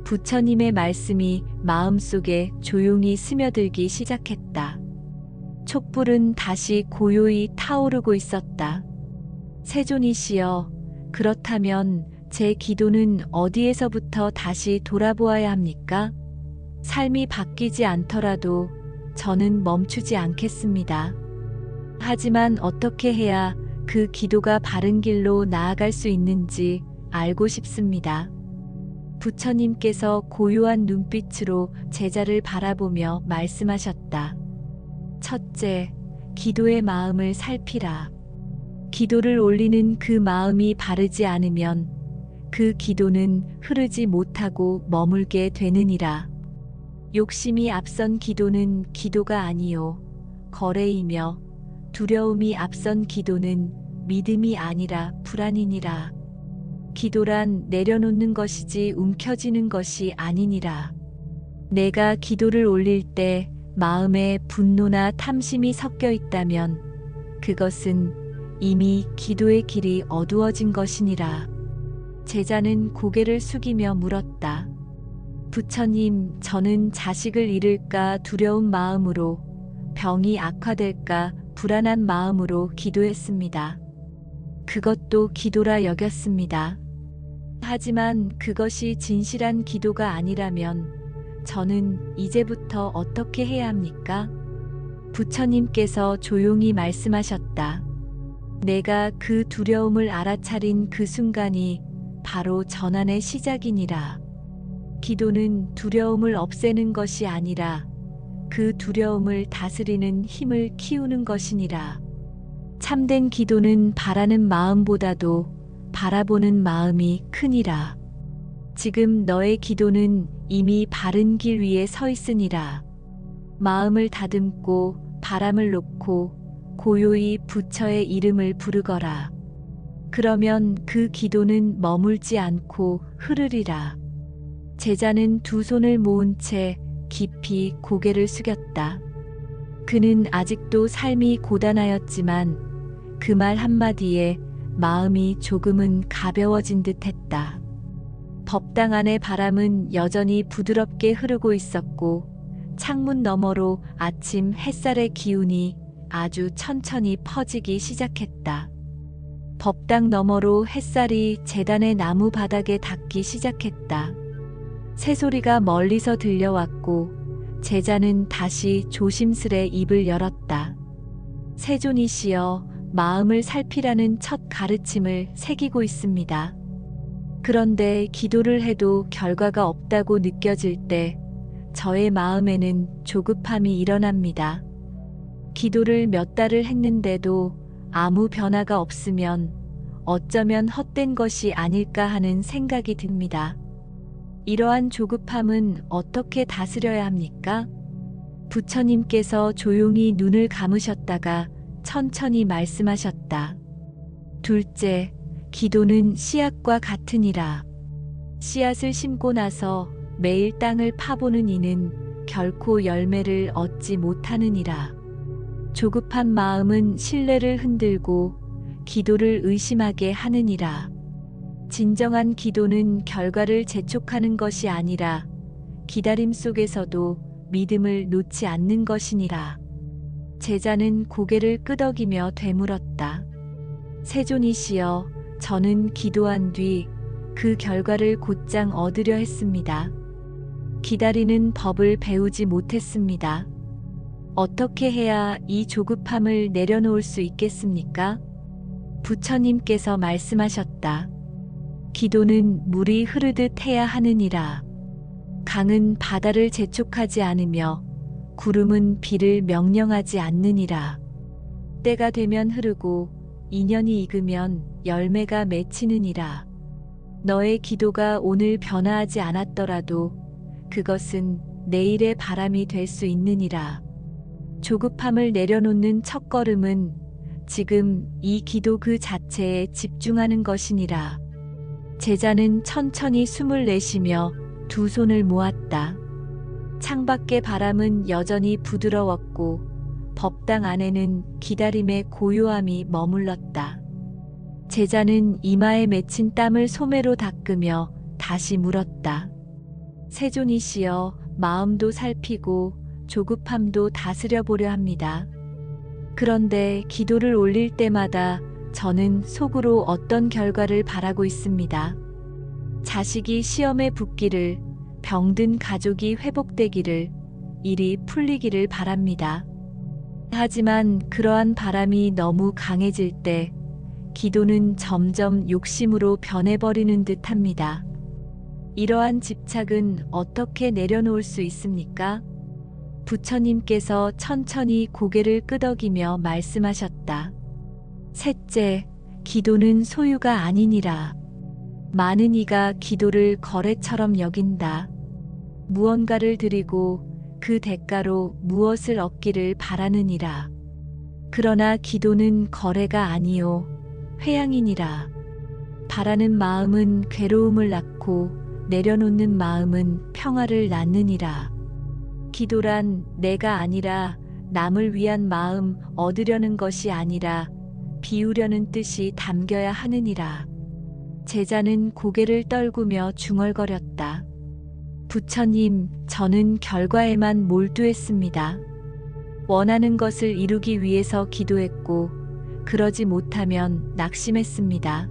Speaker 1: 부처님의 말씀이 마음속에 조용히 스며들기 시작했다. 촛불은 다시 고요히 타오르고 있었다. 세존이시여, 그렇다면 제 기도는 어디에서부터 다시 돌아보아야 합니까? 삶이 바뀌지 않더라도 저는 멈추지 않겠습니다. 하지만 어떻게 해야 그 기도가 바른 길로 나아갈 수 있는지 알고 싶습니다. 부처님께서 고요한 눈빛으로 제자를 바라보며 말씀하셨다. 첫째, 기도의 마음을 살피라. 기도를 올리는 그 마음이 바르지 않으면 그 기도는 흐르지 못하고 머물게 되느니라. 욕심이 앞선 기도는 기도가 아니요 거래이며 두려움이 앞선 기도는 믿음이 아니라 불안이니라. 기도란 내려놓는 것이지 움켜쥐는 것이 아니니라. 내가 기도를 올릴 때 마음에 분노나 탐심이 섞여 있다면 그것은 이미 기도의 길이 어두워진 것이니라. 제자는 고개를 숙이며 물었다. 부처님, 저는 자식을 잃을까 두려운 마음으로, 병이 악화될까 불안한 마음으로 기도했습니다. 그것도 기도라 여겼습니다. 하지만 그것이 진실한 기도가 아니라면 저는 이제부터 어떻게 해야 합니까? 부처님께서 조용히 말씀하셨다. 내가 그 두려움을 알아차린 그 순간이 바로 전환의 시작이니라. 기도는 두려움을 없애는 것이 아니라 그 두려움을 다스리는 힘을 키우는 것이니라. 참된 기도는 바라는 마음보다도 바라보는 마음이 크니라. 지금 너의 기도는 이미 바른 길 위에 서 있으니라. 마음을 다듬고 바람을 놓고 고요히 부처의 이름을 부르거라. 그러면 그 기도는 머물지 않고 흐르리라. 제자는 두 손을 모은 채 깊이 고개를 숙였다. 그는 아직도 삶이 고단하였지만 그 말 한마디에 마음이 조금은 가벼워진 듯 했다. 법당 안의 바람은 여전히 부드럽게 흐르고 있었고 창문 너머로 아침 햇살의 기운이 아주 천천히 퍼지기 시작했다. 법당 너머로 햇살이 제단의 나무 바닥에 닿기 시작했다. 새소리가 멀리서 들려왔고 제자는 다시 조심스레 입을 열었다. 세존이시여, 마음을 살피라는 첫 가르침을 새기고 있습니다. 그런데 기도를 해도 결과가 없다고 느껴질 때 저의 마음에는 조급함이 일어납니다. 기도를 몇 달을 했는데도 아무 변화가 없으면 어쩌면 헛된 것이 아닐까 하는 생각이 듭니다. 이러한 조급함은 어떻게 다스려야 합니까? 부처님께서 조용히 눈을 감으셨다가 천천히 말씀하셨다. 둘째, 기도는 씨앗과 같으니라. 씨앗을 심고 나서 매일 땅을 파보는 이는 결코 열매를 얻지 못하느니라. 조급한 마음은 신뢰를 흔들고 기도를 의심하게 하느니라. 진정한 기도는 결과를 재촉하는 것이 아니라 기다림 속에서도 믿음을 놓지 않는 것이니라. 제자는 고개를 끄덕이며 되물었다. 세존이시여, 저는 기도한 뒤 그 결과를 곧장 얻으려 했습니다. 기다리는 법을 배우지 못했습니다. 어떻게 해야 이 조급함을 내려놓을 수 있겠습니까? 부처님께서 말씀하셨다. 기도는 물이 흐르듯 해야 하느니라. 강은 바다를 재촉하지 않으며 구름은 비를 명령하지 않느니라. 때가 되면 흐르고 인연이 익으면 열매가 맺히느니라. 너의 기도가 오늘 변화하지 않았더라도 그것은 내일의 바람이 될 수 있느니라. 조급함을 내려놓는 첫걸음은 지금 이 기도 그 자체에 집중하는 것이니라. 제자는 천천히 숨을 내쉬며 두 손을 모았다. 창밖의 바람은 여전히 부드러웠고 법당 안에는 기다림의 고요함이 머물렀다. 제자는 이마에 맺힌 땀을 소매로 닦으며 다시 물었다. 세존이시여, 마음도 살피고 조급함도 다스려 보려 합니다. 그런데 기도를 올릴 때마다 저는 속으로 어떤 결과를 바라고 있습니다. 자식이 시험에 붙기를, 병든 가족이 회복되기를, 일이 풀리기를 바랍니다. 하지만 그러한 바람이 너무 강해질 때 기도는 점점 욕심으로 변해버리는 듯합니다. 이러한 집착은 어떻게 내려놓을 수 있습니까? 부처님께서 천천히 고개를 끄덕이며 말씀하셨다. 셋째, 기도는 소유가 아니니라. 많은 이가 기도를 거래처럼 여긴다. 무언가를 드리고 그 대가로 무엇을 얻기를 바라느니라. 그러나 기도는 거래가 아니요 회양이니라. 바라는 마음은 괴로움을 낳고 내려놓는 마음은 평화를 낳느니라. 기도란 내가 아니라 남을 위한 마음 얻으려는 것이 아니라 비우려는 뜻이 담겨야 하느니라. 제자는 고개를 떨구며 중얼거렸다. 부처님, 저는 결과에만 몰두했습니다. 원하는 것을 이루기 위해서 기도했고 그러지 못하면 낙심했습니다.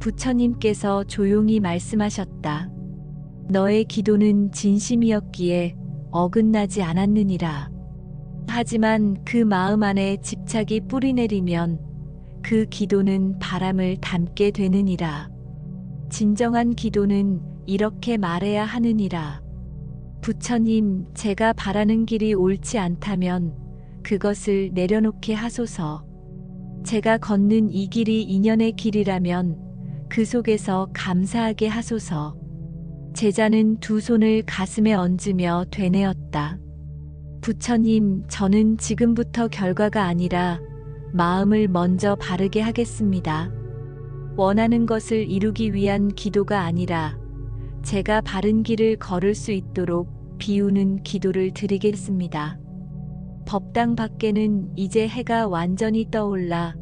Speaker 1: 부처님께서 조용히 말씀하셨다. 너의 기도는 진심이었기에 어긋나지 않았느니라. 하지만 그 마음 안에 집착이 뿌리내리면 그 기도는 바람을 담게 되느니라. 진정한 기도는 이렇게 말해야 하느니라. 부처님, 제가 바라는 길이 옳지 않다면 그것을 내려놓게 하소서. 제가 걷는 이 길이 인연의 길이라면 그 속에서 감사하게 하소서. 제자는 두 손을 가슴에 얹으며 되뇌었다. 부처님, 저는 지금부터 결과가 아니라 마음을 먼저 바르게 하겠습니다. 원하는 것을 이루기 위한 기도가 아니라 제가 바른 길을 걸을 수 있도록 비우는 기도를 드리겠습니다. 법당 밖에는 이제 해가 완전히 떠올라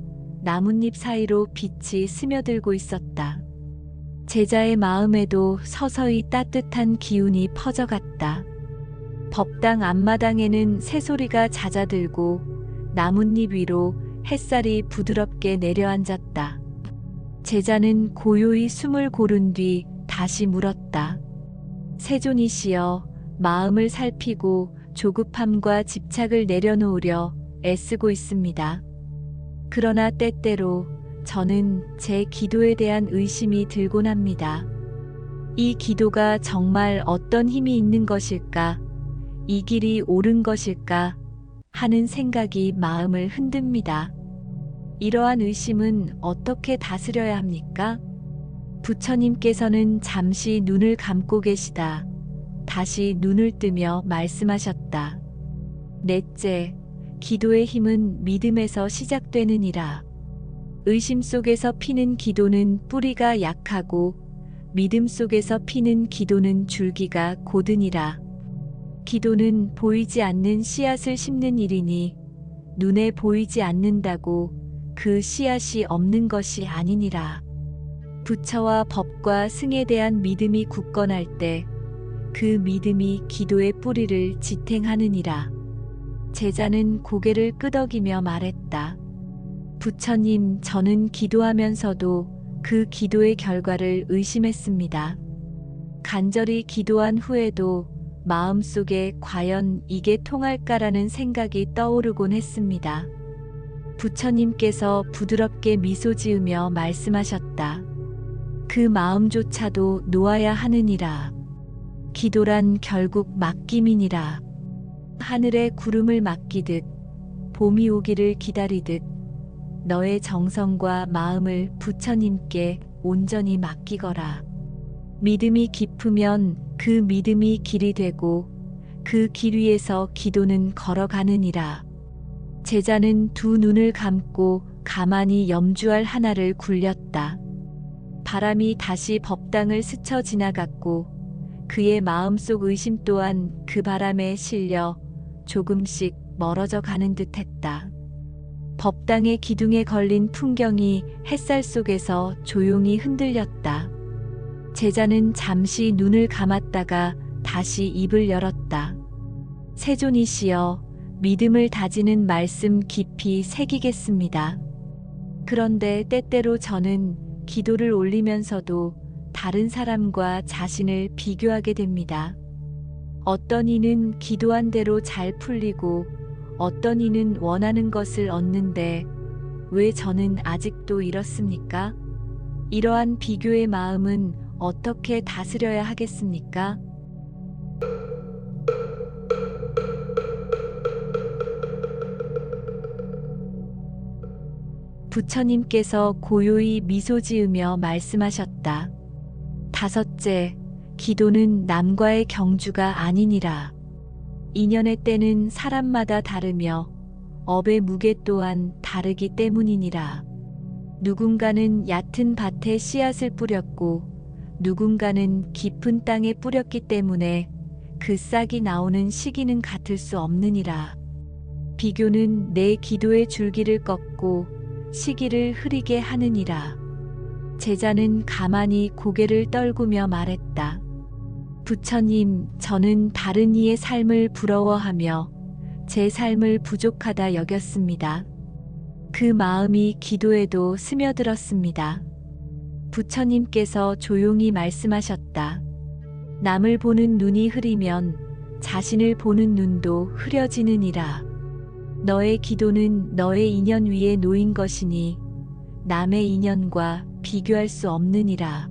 Speaker 1: 나뭇잎 사이로 빛이 스며들고 있었다. 제자의 마음에도 서서히 따뜻한 기운이 퍼져갔다. 법당 앞마당에는 새소리가 잦아들고 나뭇잎 위로 햇살이 부드럽게 내려앉았다. 제자는 고요히 숨을 고른 뒤 다시 물었다. 세존이시여, 마음을 살피고 조급함과 집착을 내려놓으려 애쓰고 있습니다. 그러나 때때로 저는 제 기도에 대한 의심이 들곤 합니다. 이 기도가 정말 어떤 힘이 있는 것일까? 이 길이 옳은 것일까? 하는 생각이 마음을 흔듭니다. 이러한 의심은 어떻게 다스려야 합니까? 부처님께서는 잠시 눈을 감고 계시다 다시 눈을 뜨며 말씀하셨다. 넷째, 기도의 힘은 믿음에서 시작되느니라. 의심 속에서 피는 기도는 뿌리가 약하고 믿음 속에서 피는 기도는 줄기가 고드니라. 기도는 보이지 않는 씨앗을 심는 일이니 눈에 보이지 않는다고 그 씨앗이 없는 것이 아니니라. 부처와 법과 승에 대한 믿음이 굳건할 때 그 믿음이 기도의 뿌리를 지탱하느니라. 제자는 고개를 끄덕이며 말했다. 부처님, 저는 기도하면서도 그 기도의 결과를 의심했습니다. 간절히 기도한 후에도 마음속에 과연 이게 통할까라는 생각이 떠오르곤 했습니다. 부처님께서 부드럽게 미소 지으며 말씀하셨다. 그 마음조차도 놓아야 하느니라. 기도란 결국 맡김이니라. 하늘에 구름을 맡기듯 봄이 오기를 기다리듯 너의 정성과 마음을 부처님께 온전히 맡기거라. 믿음이 깊으면 그 믿음이 길이 되고 그 길 위에서 기도는 걸어가느니라. 제자는 두 눈을 감고 가만히 염주알 하나를 굴렸다. 바람이 다시 법당을 스쳐 지나갔고 그의 마음속 의심 또한 그 바람에 실려 조금씩 멀어져 가는 듯했다. 법당의 기둥에 걸린 풍경이 햇살 속에서 조용히 흔들렸다. 제자는 잠시 눈을 감았다가 다시 입을 열었다. 세존이시여, 믿음을 다지는 말씀 깊이 새기겠습니다. 그런데 때때로 저는 기도를 올리면서도 다른 사람과 자신을 비교하게 됩니다. 어떤 이는 기도한 대로 잘 풀리고 어떤 이는 원하는 것을 얻는데 왜 저는 아직도 이렇습니까? 이러한 비교의 마음은 어떻게 다스려야 하겠습니까? 부처님께서 고요히 미소 지으며 말씀하셨다. 다섯째, 기도는 남과의 경주가 아니니라. 인연의 때는 사람마다 다르며 업의 무게 또한 다르기 때문이니라. 누군가는 얕은 밭에 씨앗을 뿌렸고 누군가는 깊은 땅에 뿌렸기 때문에 그 싹이 나오는 시기는 같을 수 없느니라. 비교는 내 기도의 줄기를 꺾고 시기를 흐리게 하느니라. 제자는 가만히 고개를 떨구며 말했다. 부처님, 저는 다른 이의 삶을 부러워하며 제 삶을 부족하다 여겼습니다. 그 마음이 기도에도 스며들었습니다. 부처님께서 조용히 말씀하셨다. 남을 보는 눈이 흐리면 자신을 보는 눈도 흐려지느니라. 너의 기도는 너의 인연 위에 놓인 것이니 남의 인연과 비교할 수 없느니라.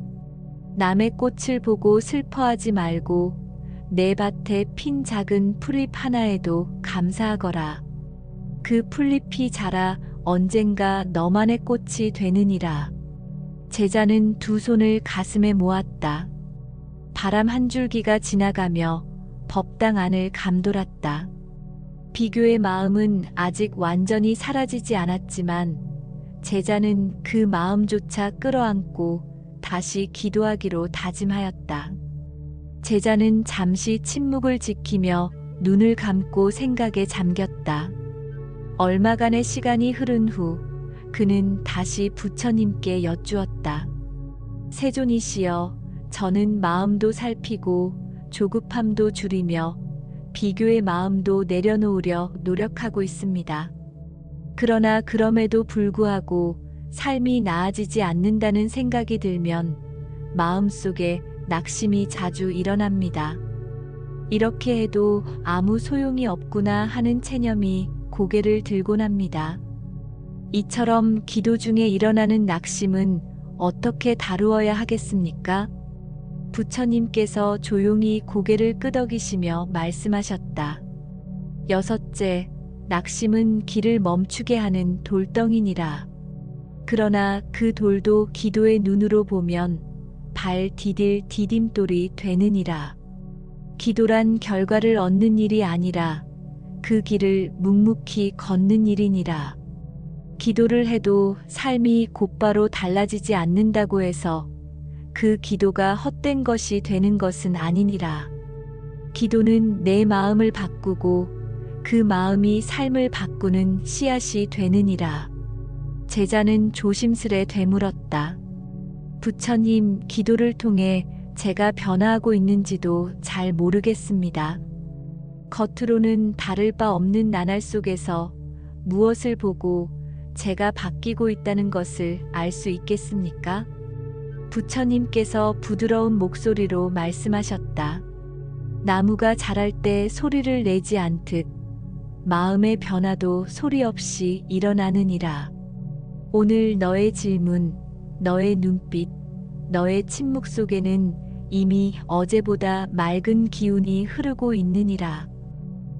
Speaker 1: 남의 꽃을 보고 슬퍼하지 말고 내 밭에 핀 작은 풀잎 하나에도 감사하거라. 그 풀잎이 자라 언젠가 너만의 꽃이 되느니라. 제자는 두 손을 가슴에 모았다. 바람 한 줄기가 지나가며 법당 안을 감돌았다. 비교의 마음은 아직 완전히 사라지지 않았지만 제자는 그 마음조차 끌어안고 다시 기도하기로 다짐하였다. 제자는 잠시 침묵을 지키며 눈을 감고 생각에 잠겼다. 얼마간의 시간이 흐른 후 그는 다시 부처님께 여쭈었다. 세존이시여, 저는 마음도 살피고 조급함도 줄이며 비교의 마음도 내려놓으려 노력하고 있습니다. 그러나 그럼에도 불구하고 삶이 나아지지 않는다는 생각이 들면 마음속에 낙심이 자주 일어납니다. 이렇게 해도 아무 소용이 없구나 하는 체념이 고개를 들곤 합니다. 이처럼 기도 중에 일어나는 낙심은 어떻게 다루어야 하겠습니까? 부처님께서 조용히 고개를 끄덕이시며 말씀하셨다. 여섯째, 낙심은 길을 멈추게 하는 돌덩이니라. 그러나 그 돌도 기도의 눈으로 보면 발 디딜 디딤돌이 되느니라. 기도란 결과를 얻는 일이 아니라 그 길을 묵묵히 걷는 일이니라. 기도를 해도 삶이 곧바로 달라지지 않는다고 해서 그 기도가 헛된 것이 되는 것은 아니니라. 기도는 내 마음을 바꾸고 그 마음이 삶을 바꾸는 씨앗이 되느니라. 제자는 조심스레 되물었다. 부처님, 기도를 통해 제가 변화하고 있는지도 잘 모르겠습니다. 겉으로는 다를 바 없는 나날 속에서 무엇을 보고 제가 바뀌고 있다는 것을 알 수 있겠습니까? 부처님께서 부드러운 목소리로 말씀하셨다. 나무가 자랄 때 소리를 내지 않듯 마음의 변화도 소리 없이 일어나느니라. 오늘 너의 질문, 너의 눈빛, 너의 침묵 속에는 이미 어제보다 맑은 기운이 흐르고 있느니라.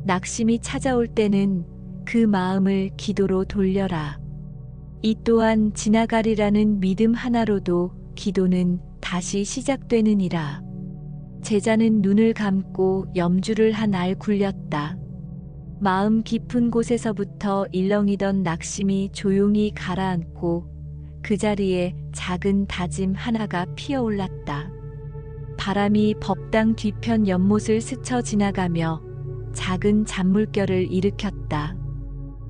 Speaker 1: 낙심이 찾아올 때는 그 마음을 기도로 돌려라. 이 또한 지나가리라는 믿음 하나로도 기도는 다시 시작되느니라. 제자는 눈을 감고 염주를 한 알 굴렸다. 마음 깊은 곳에서부터 일렁이던 낙심이 조용히 가라앉고 그 자리에 작은 다짐 하나가 피어올랐다. 바람이 법당 뒤편 연못을 스쳐 지나가며 작은 잔물결을 일으켰다.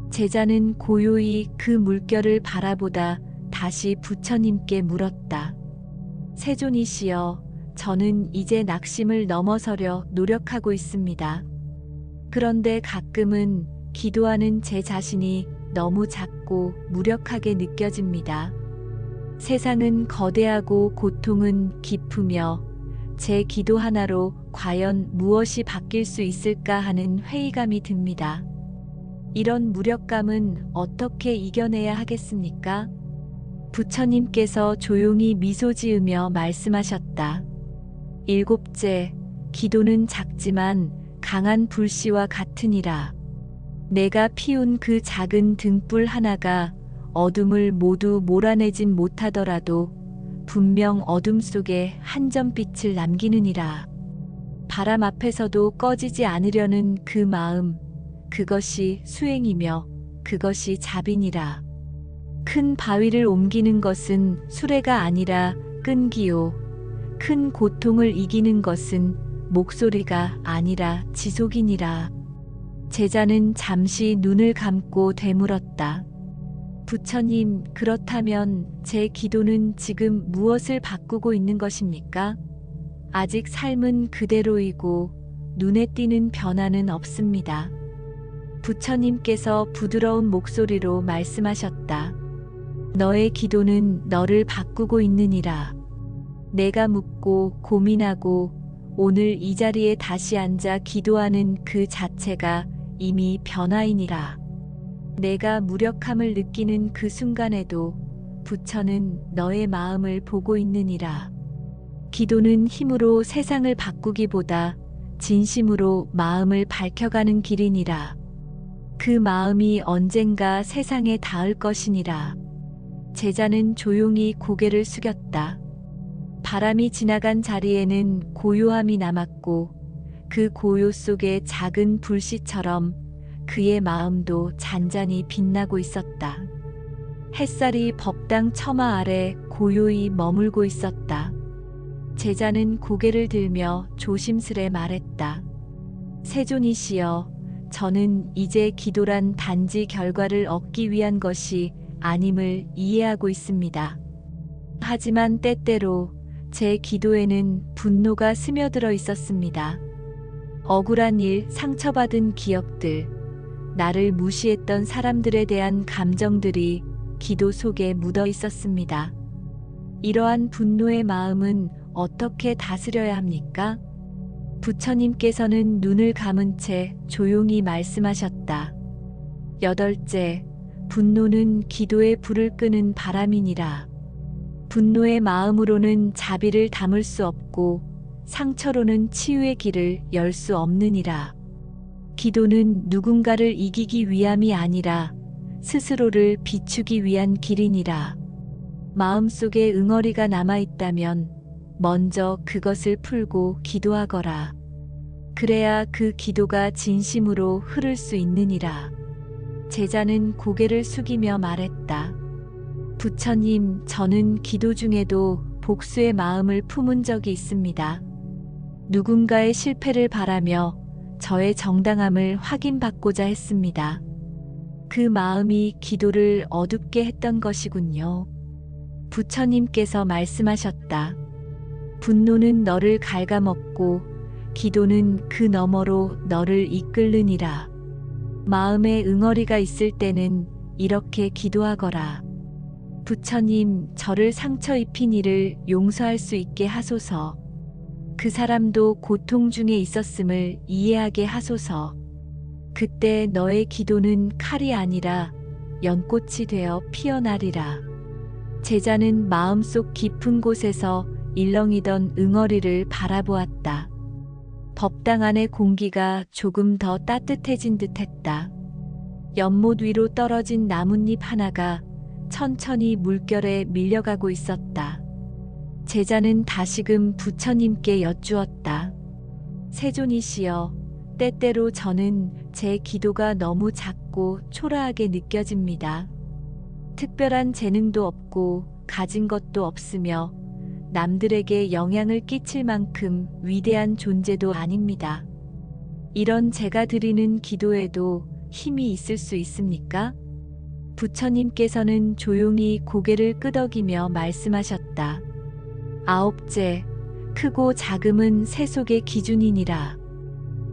Speaker 1: 제자는 고요히 그 물결을 바라보다 다시 부처님께 물었다. 세존이시여, 저는 이제 낙심을 넘어서려 노력하고 있습니다. 그런데 가끔은 기도하는 제 자신이 너무 작고 무력하게 느껴집니다. 세상은 거대하고 고통은 깊으며 제 기도 하나로 과연 무엇이 바뀔 수 있을까 하는 회의감이 듭니다. 이런 무력감은 어떻게 이겨내야 하겠습니까? 부처님께서 조용히 미소 지으며 말씀하셨다. 일곱째, 기도는 작지만 강한 불씨와 같으니라. 내가 피운 그 작은 등불 하나가 어둠을 모두 몰아내진 못하더라도 분명 어둠 속에 한 점 빛을 남기느니라. 바람 앞에서도 꺼지지 않으려는 그 마음, 그것이 수행이며 그것이 자비니라. 큰 바위를 옮기는 것은 수레가 아니라 끈기요. 큰 고통을 이기는 것은 목소리가 아니라 지속이니라. 제자는 잠시 눈을 감고 되물었다. 부처님, 그렇다면 제 기도는 지금 무엇을 바꾸고 있는 것입니까? 아직 삶은 그대로이고 눈에 띄는 변화는 없습니다. 부처님께서 부드러운 목소리로 말씀하셨다. 너의 기도는 너를 바꾸고 있느니라. 내가 묻고 고민하고 오늘 이 자리에 다시 앉아 기도하는 그 자체가 이미 변화이니라. 내가 무력함을 느끼는 그 순간에도 부처는 너의 마음을 보고 있느니라. 기도는 힘으로 세상을 바꾸기보다 진심으로 마음을 밝혀가는 길이니라. 그 마음이 언젠가 세상에 닿을 것이니라. 제자는 조용히 고개를 숙였다. 바람이 지나간 자리에는 고요함이 남았고 그 고요 속에 작은 불씨처럼 그의 마음도 잔잔히 빛나고 있었다. 햇살이 법당 처마 아래 고요히 머물고 있었다. 제자는 고개를 들며 조심스레 말했다. 세존이시여, 저는 이제 기도란 단지 결과를 얻기 위한 것이 아님을 이해하고 있습니다. 하지만 때때로 제 기도에는 분노가 스며들어 있었습니다. 억울한 일, 상처받은 기억들, 나를 무시했던 사람들에 대한 감정들이 기도 속에 묻어 있었습니다. 이러한 분노의 마음은 어떻게 다스려야 합니까? 부처님께서는 눈을 감은 채 조용히 말씀하셨다. 여덟째, 분노는 기도의 불을 끄는 바람이니라. 분노의 마음으로는 자비를 담을 수 없고 상처로는 치유의 길을 열 수 없느니라. 기도는 누군가를 이기기 위함이 아니라 스스로를 비추기 위한 길이니라. 마음속에 응어리가 남아있다면 먼저 그것을 풀고 기도하거라. 그래야 그 기도가 진심으로 흐를 수 있느니라. 제자는 고개를 숙이며 말했다. 부처님, 저는 기도 중에도 복수의 마음을 품은 적이 있습니다. 누군가의 실패를 바라며 저의 정당함을 확인받고자 했습니다. 그 마음이 기도를 어둡게 했던 것이군요. 부처님께서 말씀하셨다. 분노는 너를 갉아먹고 기도는 그 너머로 너를 이끌느니라. 마음에 응어리가 있을 때는 이렇게 기도하거라. 부처님, 저를 상처 입힌 이를 용서할 수 있게 하소서. 그 사람도 고통 중에 있었음을 이해하게 하소서. 그때 너의 기도는 칼이 아니라 연꽃이 되어 피어나리라. 제자는 마음속 깊은 곳에서 일렁이던 응어리를 바라보았다. 법당 안의 공기가 조금 더 따뜻해진 듯했다. 연못 위로 떨어진 나뭇잎 하나가 천천히 물결에 밀려가고 있었다. 제자는 다시금 부처님께 여쭈었다. 세존이시여, 때때로 저는 제 기도가 너무 작고 초라하게 느껴집니다. 특별한 재능도 없고 가진 것도 없으며 남들에게 영향을 끼칠 만큼 위대한 존재도 아닙니다. 이런 제가 드리는 기도에도 힘이 있을 수 있습니까? 부처님께서는 조용히 고개를 끄덕이며 말씀하셨다. 아홉째, 크고 작음은 세속의 기준이니라.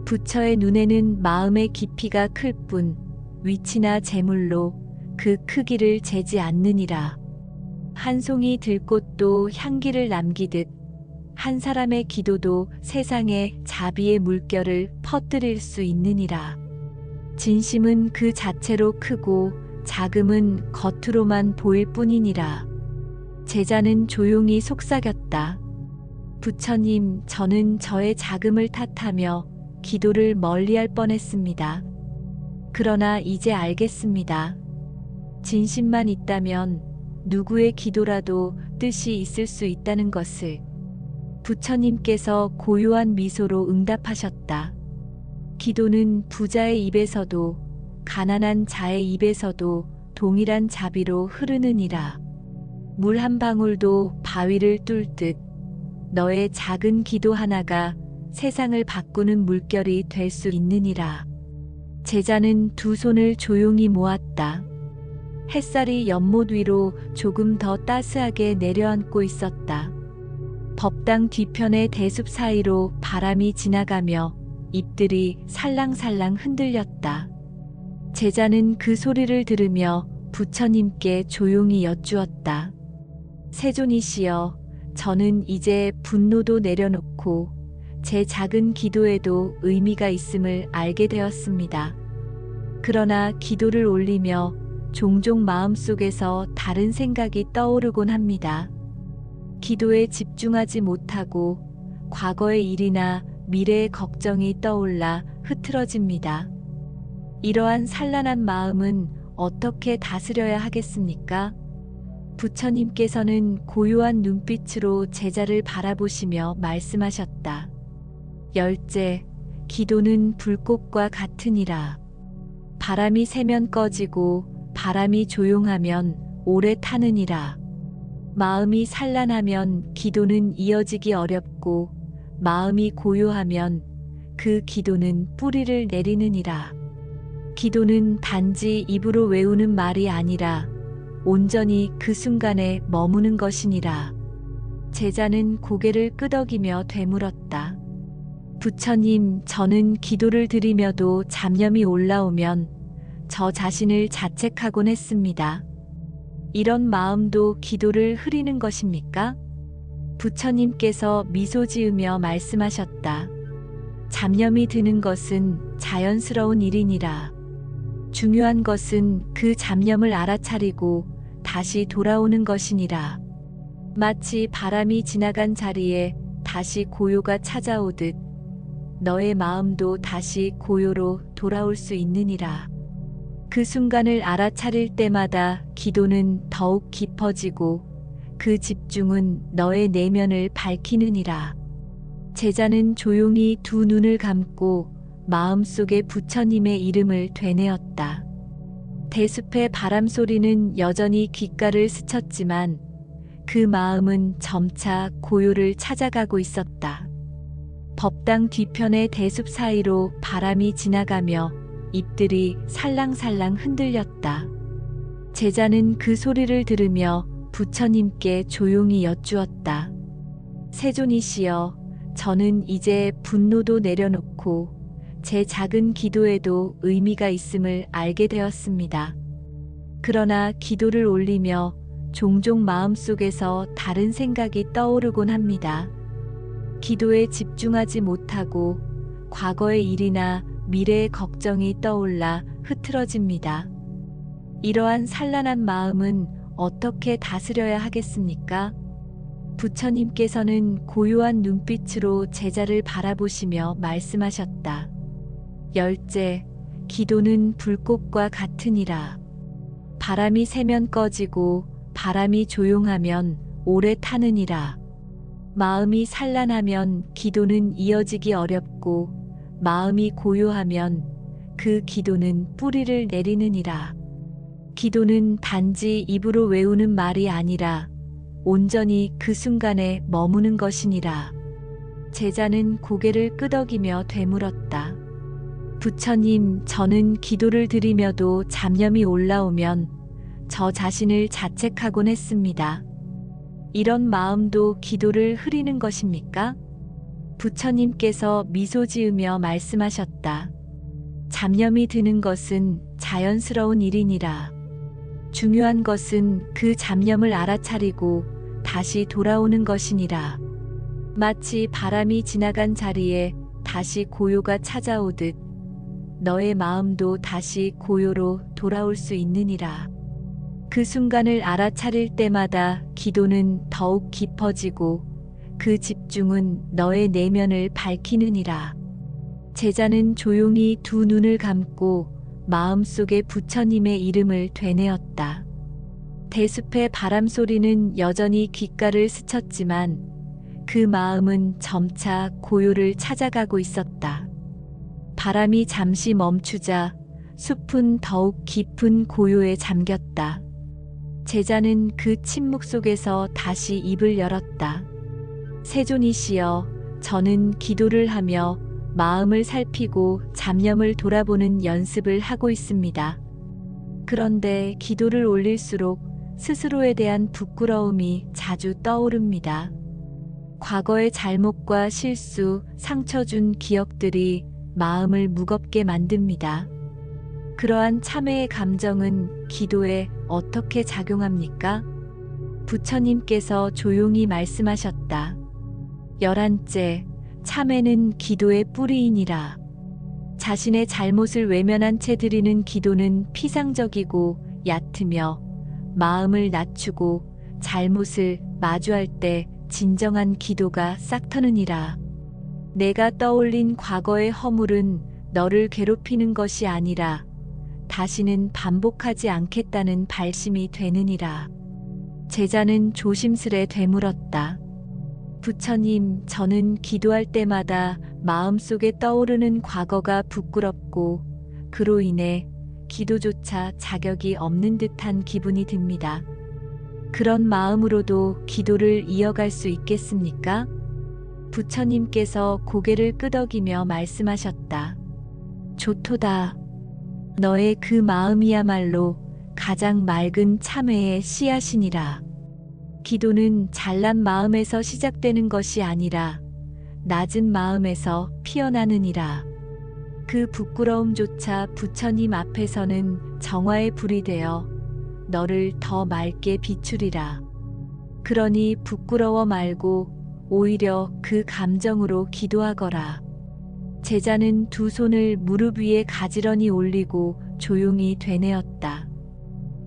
Speaker 1: 부처의 눈에는 마음의 깊이가 클 뿐 위치나 재물로 그 크기를 재지 않느니라. 한 송이 들꽃도 향기를 남기듯 한 사람의 기도도 세상에 자비의 물결을 퍼뜨릴 수 있느니라. 진심은 그 자체로 크고 작음은 겉으로만 보일 뿐이니라. 제자는 조용히 속삭였다. 부처님, 저는 저의 작음을 탓하며 기도를 멀리할 뻔했습니다. 그러나 이제 알겠습니다. 진심만 있다면 누구의 기도라도 뜻이 있을 수 있다는 것을. 부처님께서 고요한 미소로 응답하셨다. 기도는 부자의 입에서도 가난한 자의 입에서도 동일한 자비로 흐르느니라. 물 한 방울도 바위를 뚫듯 너의 작은 기도 하나가 세상을 바꾸는 물결이 될 수 있느니라. 제자는 두 손을 조용히 모았다. 햇살이 연못 위로 조금 더 따스하게 내려앉고 있었다. 법당 뒤편의 대숲 사이로 바람이 지나가며 잎들이 살랑살랑 흔들렸다. 제자는 그 소리를 들으며 부처님께 조용히 여쭈었다. 세존이시여, 저는 이제 분노도 내려놓고 제 작은 기도에도 의미가 있음을 알게 되었습니다. 그러나 기도를 올리며 종종 마음속에서 다른 생각이 떠오르곤 합니다. 기도에 집중하지 못하고 과거의 일이나 미래의 걱정이 떠올라 흐트러집니다. 이러한 산란한 마음은 어떻게 다스려야 하겠습니까? 부처님께서는 고요한 눈빛으로 제자를 바라보시며 말씀하셨다. 열째, 기도는 불꽃과 같으니라. 바람이 세면 꺼지고 바람이 조용하면 오래 타느니라. 마음이 산란하면 기도는 이어지기 어렵고 마음이 고요하면 그 기도는 뿌리를 내리느니라. 기도는 단지 입으로 외우는 말이 아니라 온전히 그 순간에 머무는 것이니라. 제자는 고개를 끄덕이며 되물었다. 부처님, 저는 기도를 드리며도 잡념이 올라오면 저 자신을 자책하곤 했습니다. 이런 마음도 기도를 흐리는 것입니까? 부처님께서 미소 지으며 말씀하셨다. 잡념이 드는 것은 자연스러운 일이니라. 중요한 것은 그 잡념을 알아차리고 다시 돌아오는 것이니라. 마치 바람이 지나간 자리에 다시 고요가 찾아오듯 너의 마음도 다시 고요로 돌아올 수 있느니라. 그 순간을 알아차릴 때마다 기도는 더욱 깊어지고 그 집중은 너의 내면을 밝히느니라. 제자는 조용히 두 눈을 감고 마음속에 부처님의 이름을 되뇌었다. 대숲의 바람 소리는 여전히 귓가를 스쳤지만 그 마음은 점차 고요를 찾아가고 있었다. 법당 뒤편의 대숲 사이로 바람이 지나가며 잎들이 살랑살랑 흔들렸다. 제자는 그 소리를 들으며 부처님께 조용히 여쭈었다. 세존이시여, 저는 이제 분노도 내려놓고 제 작은 기도에도 의미가 있음을 알게 되었습니다. 그러나 기도를 올리며 종종 마음속에서 다른 생각이 떠오르곤 합니다. 기도에 집중하지 못하고 과거의 일이나 미래의 걱정이 떠올라 흐트러집니다. 이러한 산란한 마음은 어떻게 다스려야 하겠습니까? 부처님께서는 고요한 눈빛으로 제자를 바라보시며 말씀하셨다. 열째, 기도는 불꽃과 같으니라. 바람이 세면 꺼지고 바람이 조용하면 오래 타느니라. 마음이 산란하면 기도는 이어지기 어렵고 마음이 고요하면 그 기도는 뿌리를 내리느니라. 기도는 단지 입으로 외우는 말이 아니라 온전히 그 순간에 머무는 것이니라. 제자는 고개를 끄덕이며 되물었다. 부처님, 저는 기도를 드리며도 잡념이 올라오면 저 자신을 자책하곤 했습니다. 이런 마음도 기도를 흐리는 것입니까? 부처님께서 미소 지으며 말씀하셨다. 잡념이 드는 것은 자연스러운 일이니라. 중요한 것은 그 잡념을 알아차리고 다시 돌아오는 것이니라. 마치 바람이 지나간 자리에 다시 고요가 찾아오듯 너의 마음도 다시 고요로 돌아올 수 있느니라. 그 순간을 알아차릴 때마다 기도는 더욱 깊어지고 그 집중은 너의 내면을 밝히느니라. 제자는 조용히 두 눈을 감고 마음속에 부처님의 이름을 되뇌었다. 대숲의 바람 소리는 여전히 귓가를 스쳤지만 그 마음은 점차 고요를 찾아가고 있었다. 바람이 잠시 멈추자 숲은 더욱 깊은 고요에 잠겼다. 제자는 그 침묵 속에서 다시 입을 열었다. 세존이시여, 저는 기도를 하며 마음을 살피고 잡념을 돌아보는 연습을 하고 있습니다. 그런데 기도를 올릴수록 스스로에 대한 부끄러움이 자주 떠오릅니다. 과거의 잘못과 실수, 상처 준 기억들이 마음을 무겁게 만듭니다. 그러한 참회의 감정은 기도에 어떻게 작용합니까? 부처님께서 조용히 말씀하셨다. 열한째, 참회는 기도의 뿌리이니라. 자신의 잘못을 외면한 채 드리는 기도는 피상적이고 얕으며 마음을 낮추고 잘못을 마주할 때 진정한 기도가 싹 트느니라. 내가 떠올린 과거의 허물은 너를 괴롭히는 것이 아니라 다시는 반복하지 않겠다는 발심이 되느니라. 제자는 조심스레 되물었다. 부처님, 저는 기도할 때마다 마음속에 떠오르는 과거가 부끄럽고 그로 인해 기도조차 자격이 없는 듯한 기분이 듭니다. 그런 마음으로도 기도를 이어갈 수 있겠습니까? 부처님께서 고개를 끄덕이며 말씀하셨다. 좋도다. 너의 그 마음이야말로 가장 맑은 참회의 씨앗이니라. 기도는 잘난 마음에서 시작되는 것이 아니라 낮은 마음에서 피어나느니라. 그 부끄러움조차 부처님 앞에서는 정화의 불이 되어 너를 더 맑게 비추리라. 그러니 부끄러워 말고 오히려 그 감정으로 기도하거라. 제자는 두 손을 무릎 위에 가지런히 올리고 조용히 되뇌었다.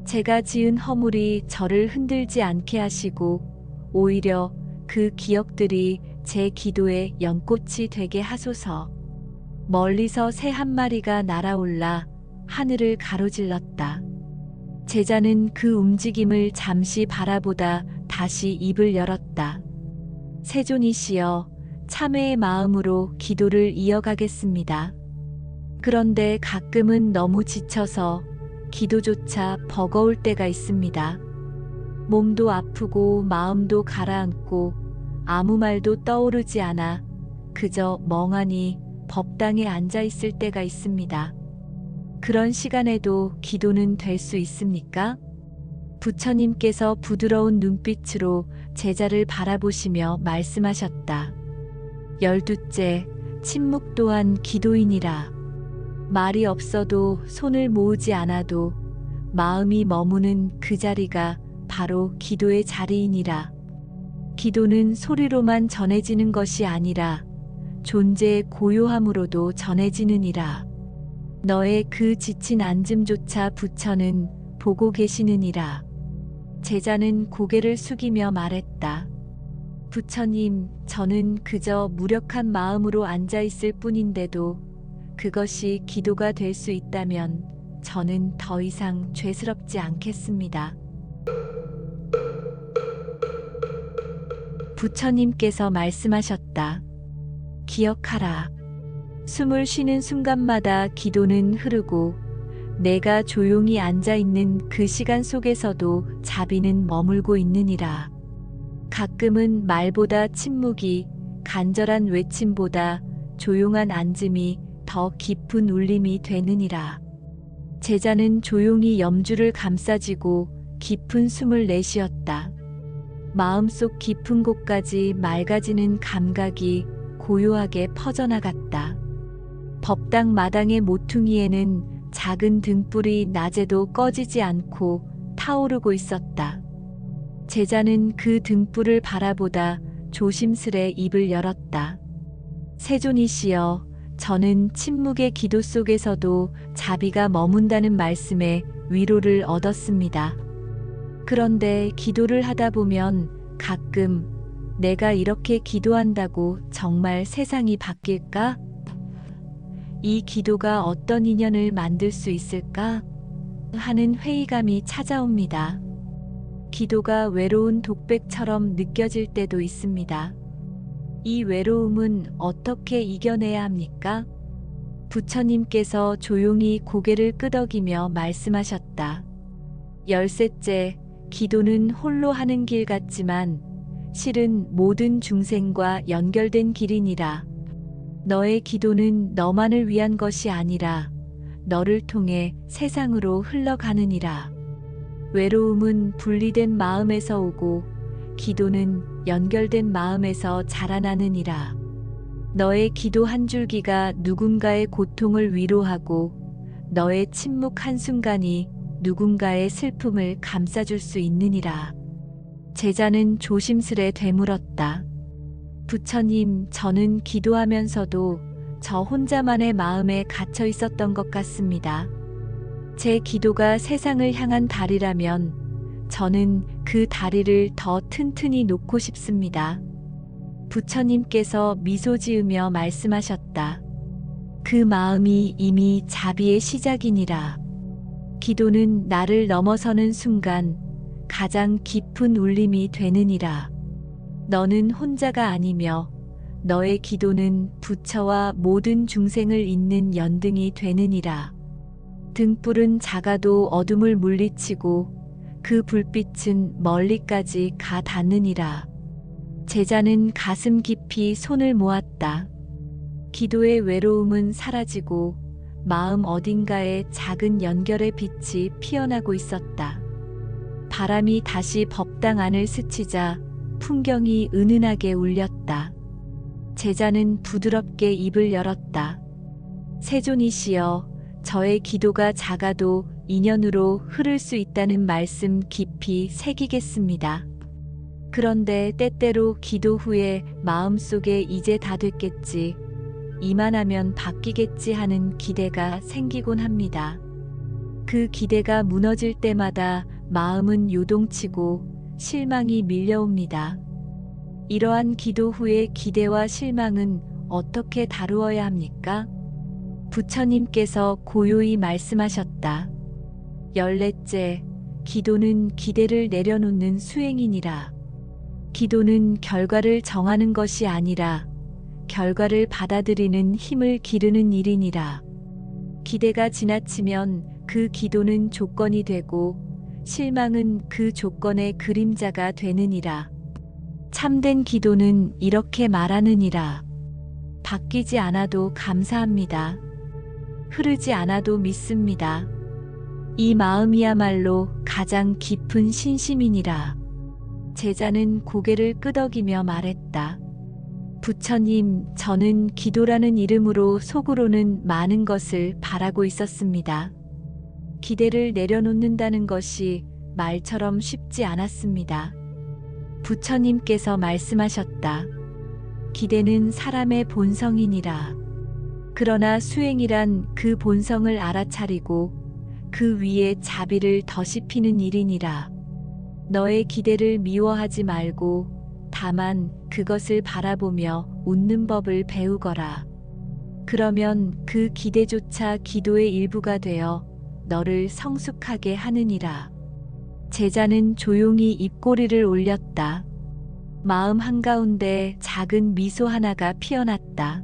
Speaker 1: 제가 지은 허물이 저를 흔들지 않게 하시고 오히려 그 기억들이 제 기도의 연꽃이 되게 하소서. 멀리서 새 한 마리가 날아올라 하늘을 가로질렀다. 제자는 그 움직임을 잠시 바라보다 다시 입을 열었다. 세존이시여, 참회의 마음으로 기도를 이어가겠습니다. 그런데 가끔은 너무 지쳐서 기도조차 버거울 때가 있습니다. 몸도 아프고 마음도 가라앉고 아무 말도 떠오르지 않아 그저 멍하니 법당에 앉아 있을 때가 있습니다. 그런 시간에도 기도는 될 수 있습니까? 부처님께서 부드러운 눈빛으로 제자를 바라보시며 말씀하셨다. 12째, 침묵 또한 기도이니라. 말이 없어도 손을 모으지 않아도 마음이 머무는 그 자리가 바로 기도의 자리이니라. 기도는 소리로만 전해지는 것이 아니라 존재의 고요함으로도 전해지느니라. 너의 그 지친 앉음조차 부처는 보고 계시느니라. 제자는 고개를 숙이며 말했다. 부처님, 저는 그저 무력한 마음으로 앉아 있을 뿐인데도 그것이 기도가 될 수 있다면 저는 더 이상 죄스럽지 않겠습니다. 부처님께서 말씀하셨다. 기억하라. 숨을 쉬는 순간마다 기도는 흐르고 내가 조용히 앉아 있는 그 시간 속에서도 자비는 머물고 있느니라. 가끔은 말보다 침묵이, 간절한 외침보다 조용한 앉음이 더 깊은 울림이 되느니라. 제자는 조용히 염주를 감싸쥐고 깊은 숨을 내쉬었다. 마음속 깊은 곳까지 맑아지는 감각이 고요하게 퍼져나갔다. 법당 마당의 모퉁이에는 작은 등불이 낮에도 꺼지지 않고 타오르고 있었다. 제자는 그 등불을 바라보다 조심스레 입을 열었다. 세존이시여, 저는 침묵의 기도 속에서도 자비가 머문다는 말씀에 위로를 얻었습니다. 그런데 기도를 하다 보면 가끔 내가 이렇게 기도한다고 정말 세상이 바뀔까? 이 기도가 어떤 인연을 만들 수 있을까? 하는 회의감이 찾아옵니다. 기도가 외로운 독백처럼 느껴질 때도 있습니다. 이 외로움은 어떻게 이겨내야 합니까? 부처님께서 조용히 고개를 끄덕이며 말씀하셨다. 13째, 기도는 홀로 하는 길 같지만 실은 모든 중생과 연결된 길이니라. 너의 기도는 너만을 위한 것이 아니라 너를 통해 세상으로 흘러가느니라. 외로움은 분리된 마음에서 오고 기도는 연결된 마음에서 자라나느니라. 너의 기도 한 줄기가 누군가의 고통을 위로하고 너의 침묵 한순간이 누군가의 슬픔을 감싸줄 수 있느니라. 제자는 조심스레 되물었다. 부처님, 저는 기도하면서도 저 혼자만의 마음에 갇혀 있었던 것 같습니다. 제 기도가 세상을 향한 다리라면 저는 그 다리를 더 튼튼히 놓고 싶습니다. 부처님께서 미소 지으며 말씀하셨다. 그 마음이 이미 자비의 시작이니라. 기도는 나를 넘어서는 순간 가장 깊은 울림이 되느니라. 너는 혼자가 아니며 너의 기도는 부처와 모든 중생을 잇는 연등이 되느니라. 등불은 작아도 어둠을 물리치고 그 불빛은 멀리까지 가 닿느니라. 제자는 가슴 깊이 손을 모았다. 기도의 외로움은 사라지고 마음 어딘가에 작은 연결의 빛이 피어나고 있었다. 바람이 다시 법당 안을 스치자 풍경이 은은하게 울렸다. 제자는 부드럽게 입을 열었다. 세존이시여, 저의 기도가 작아도 인연으로 흐를 수 있다는 말씀 깊이 새기겠습니다. 그런데 때때로 기도 후에 마음속에 이제 다 됐겠지, 이만하면 바뀌겠지 하는 기대가 생기곤 합니다. 그 기대가 무너질 때마다 마음은 요동치고 실망이 밀려옵니다. 이러한 기도 후의 기대와 실망은 어떻게 다루어야 합니까? 부처님께서 고요히 말씀하셨다. 14째, 기도는 기대를 내려놓는 수행이니라. 기도는 결과를 정하는 것이 아니라 결과를 받아들이는 힘을 기르는 일이니라. 기대가 지나치면 그 기도는 조건이 되고 실망은 그 조건의 그림자가 되느니라. 참된 기도는 이렇게 말하느니라. 바뀌지 않아도 감사합니다. 흐르지 않아도 믿습니다. 이 마음이야말로 가장 깊은 신심이니라. 제자는 고개를 끄덕이며 말했다. 부처님, 저는 기도라는 이름으로 속으로는 많은 것을 바라고 있었습니다. 기대를 내려놓는다는 것이 말처럼 쉽지 않았습니다. 부처님께서 말씀하셨다. 기대는 사람의 본성이니라. 그러나 수행이란 그 본성을 알아차리고 그 위에 자비를 더시피는 일이니라. 너의 기대를 미워하지 말고 다만 그것을 바라보며 웃는 법을 배우거라. 그러면 그 기대조차 기도의 일부가 되어 너를 성숙하게 하느니라. 제자는 조용히 입꼬리를 올렸다. 마음 한가운데 작은 미소 하나가 피어났다.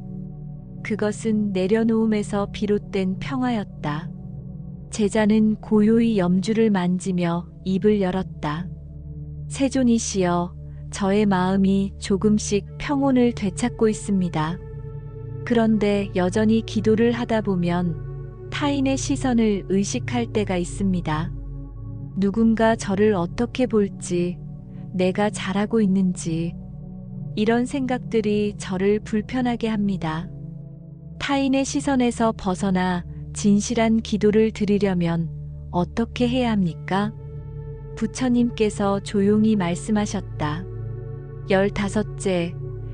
Speaker 1: 그것은 내려놓음에서 비롯된 평화였다. 제자는 고요히 염주를 만지며 입을 열었다. 세존이시여, 저의 마음이 조금씩 평온을 되찾고 있습니다. 그런데 여전히 기도를 하다 보면 타인의 시선을 의식할 때가 있습니다. 누군가 저를 어떻게 볼지, 내가 잘하고 있는지, 이런 생각들이 저를 불편하게 합니다. 타인의 시선에서 벗어나 진실한 기도를 드리려면 어떻게 해야 합니까? 부처님께서 조용히 말씀하셨다. 15째,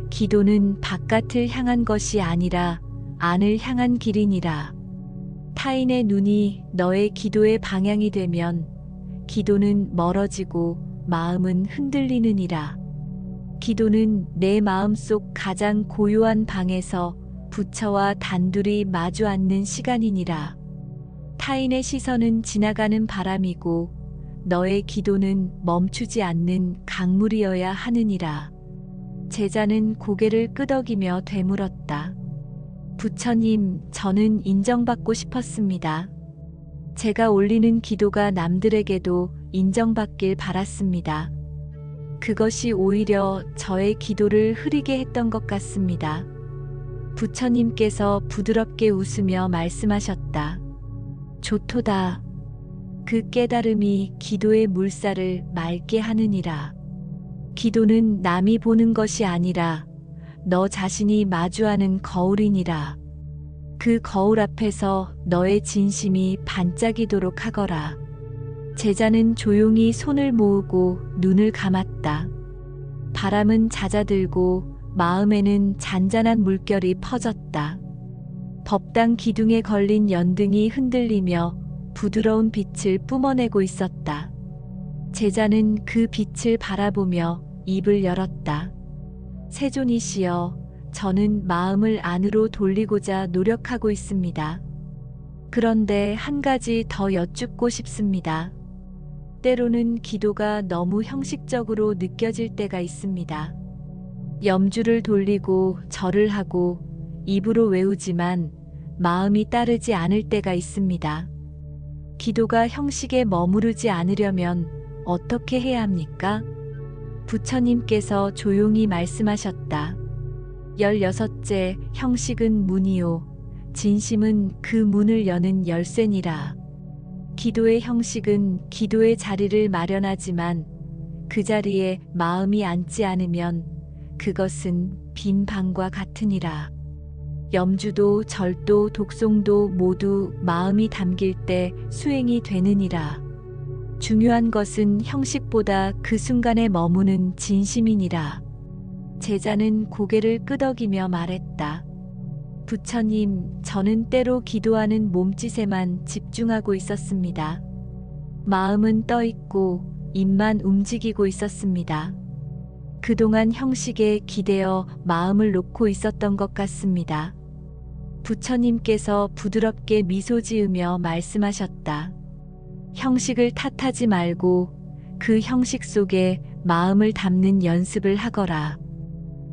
Speaker 1: 기도는 바깥을 향한 것이 아니라 안을 향한 길이니라. 타인의 눈이 너의 기도의 방향이 되면 기도는 멀어지고 마음은 흔들리느니라. 기도는 내 마음속 가장 고요한 방에서 부처와 단둘이 마주 앉는 시간이니라. 타인의 시선은 지나가는 바람이고 너의 기도는 멈추지 않는 강물이어야 하느니라. 제자는 고개를 끄덕이며 되물었다. 부처님, 저는 인정받고 싶었습니다. 제가 올리는 기도가 남들에게도 인정받길 바랐습니다. 그것이 오히려 저의 기도를 흐리게 했던 것 같습니다. 부처님께서 부드럽게 웃으며 말씀하셨다. 좋도다. 그 깨달음이 기도의 물살을 맑게 하느니라. 기도는 남이 보는 것이 아니라 너 자신이 마주하는 거울이니라. 그 거울 앞에서 너의 진심이 반짝이도록 하거라. 제자는 조용히 손을 모으고 눈을 감았다. 바람은 잦아들고 마음에는 잔잔한 물결이 퍼졌다. 법당 기둥에 걸린 연등이 흔들리며 부드러운 빛을 뿜어내고 있었다. 제자는 그 빛을 바라보며 입을 열었다. 세존이시여, 저는 마음을 안으로 돌리고자 노력하고 있습니다. 그런데 한 가지 더 여쭙고 싶습니다. 때로는 기도가 너무 형식적으로 느껴질 때가 있습니다. 염주를 돌리고 절을 하고 입으로 외우지만 마음이 따르지 않을 때가 있습니다. 기도가 형식에 머무르지 않으려면 어떻게 해야 합니까? 부처님께서 조용히 말씀하셨다. 16째, 형식은 문이요. 진심은 그 문을 여는 열쇠니라. 기도의 형식은 기도의 자리를 마련하지만 그 자리에 마음이 앉지 않으면 그것은 빈 방과 같으니라. 염주도 절도 독송도 모두 마음이 담길 때 수행이 되느니라. 중요한 것은 형식보다 그 순간에 머무는 진심이니라. 제자는 고개를 끄덕이며 말했다. 부처님, 저는 때로 기도하는 몸짓에만 집중하고 있었습니다. 마음은 떠있고 입만 움직이고 있었습니다. 그동안 형식에 기대어 마음을 놓고 있었던 것 같습니다. 부처님께서 부드럽게 미소 지으며 말씀하셨다. 형식을 탓하지 말고 그 형식 속에 마음을 담는 연습을 하거라.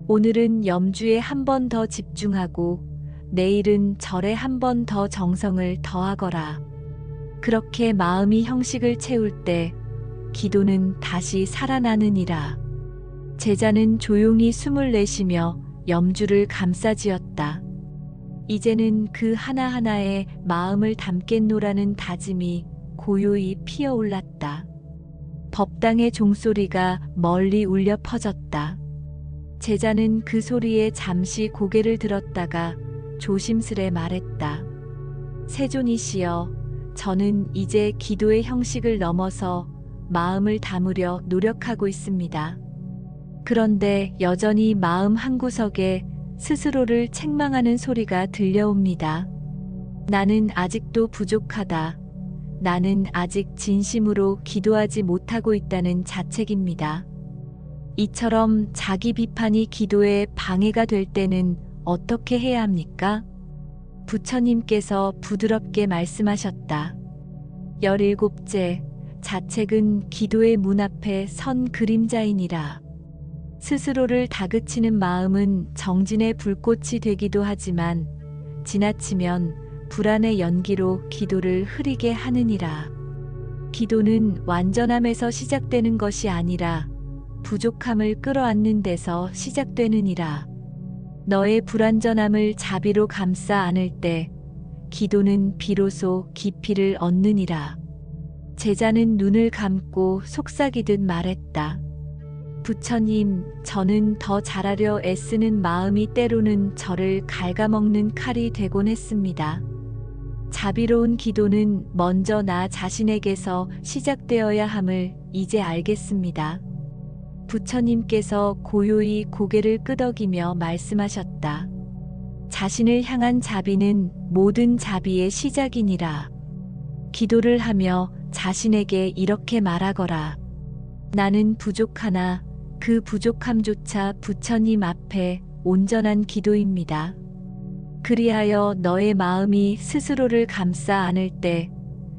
Speaker 1: 오늘은 염주에 한 번 더 집중하고 내일은 절에 한 번 더 정성을 더하거라. 그렇게 마음이 형식을 채울 때 기도는 다시 살아나느니라. 제자는 조용히 숨을 내쉬며 염주를 감싸쥐었다. 이제는 그 하나하나에 마음을 담겠노라는 다짐이 고요히 피어올랐다. 법당의 종소리가 멀리 울려 퍼졌다. 제자는 그 소리에 잠시 고개를 들었다가 조심스레 말했다. 세존이시여, 저는 이제 기도의 형식을 넘어서 마음을 담으려 노력하고 있습니다. 그런데 여전히 마음 한구석에 스스로를 책망하는 소리가 들려옵니다. 나는 아직도 부족하다. 나는 아직 진심으로 기도하지 못하고 있다는 자책입니다. 이처럼 자기 비판이 기도에 방해가 될 때는 어떻게 해야 합니까? 부처님께서 부드럽게 말씀하셨다. 17째, 자책은 기도의 문 앞에 선 그림자이니라. 스스로를 다그치는 마음은 정진의 불꽃이 되기도 하지만 지나치면 불안의 연기로 기도를 흐리게 하느니라. 기도는 완전함에서 시작되는 것이 아니라 부족함을 끌어안는 데서 시작되느니라. 너의 불완전함을 자비로 감싸 안을 때 기도는 비로소 깊이를 얻느니라. 제자는 눈을 감고 속삭이듯 말했다. 부처님, 저는 더 잘하려 애쓰는 마음이 때로는 저를 갉아먹는 칼이 되곤 했습니다. 자비로운 기도는 먼저 나 자신에게서 시작되어야 함을 이제 알겠습니다. 부처님께서 고요히 고개를 끄덕이며 말씀하셨다. 자신을 향한 자비는 모든 자비의 시작이니라. 기도를 하며 자신에게 이렇게 말하거라. 나는 부족하나 그 부족함조차 부처님 앞에 온전한 기도입니다. 그리하여 너의 마음이 스스로를 감싸 안을 때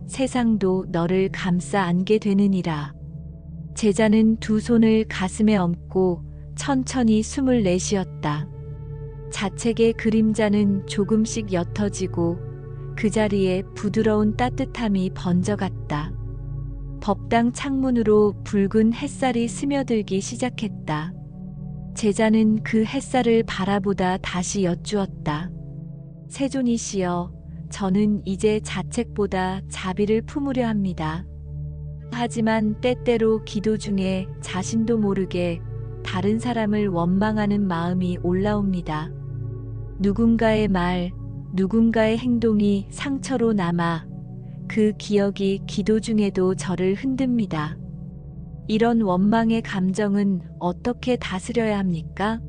Speaker 1: 세상도 너를 감싸 안게 되느니라. 제자는 두 손을 가슴에 얹고 천천히 숨을 내쉬었다. 자책의 그림자는 조금씩 옅어지고 그 자리에 부드러운 따뜻함이 번져갔다. 법당 창문으로 붉은 햇살이 스며들기 시작했다. 제자는 그 햇살을 바라보다 다시 여쭈었다. 세존이시여, 저는 이제 자책보다 자비를 품으려 합니다. 하지만 때때로 기도 중에 자신도 모르게 다른 사람을 원망하는 마음이 올라옵니다. 누군가의 말, 누군가의 행동이 상처로 남아 그 기억이 기도 중에도 저를 흔듭니다. 이런 원망의 감정은 어떻게 다스려야 합니까?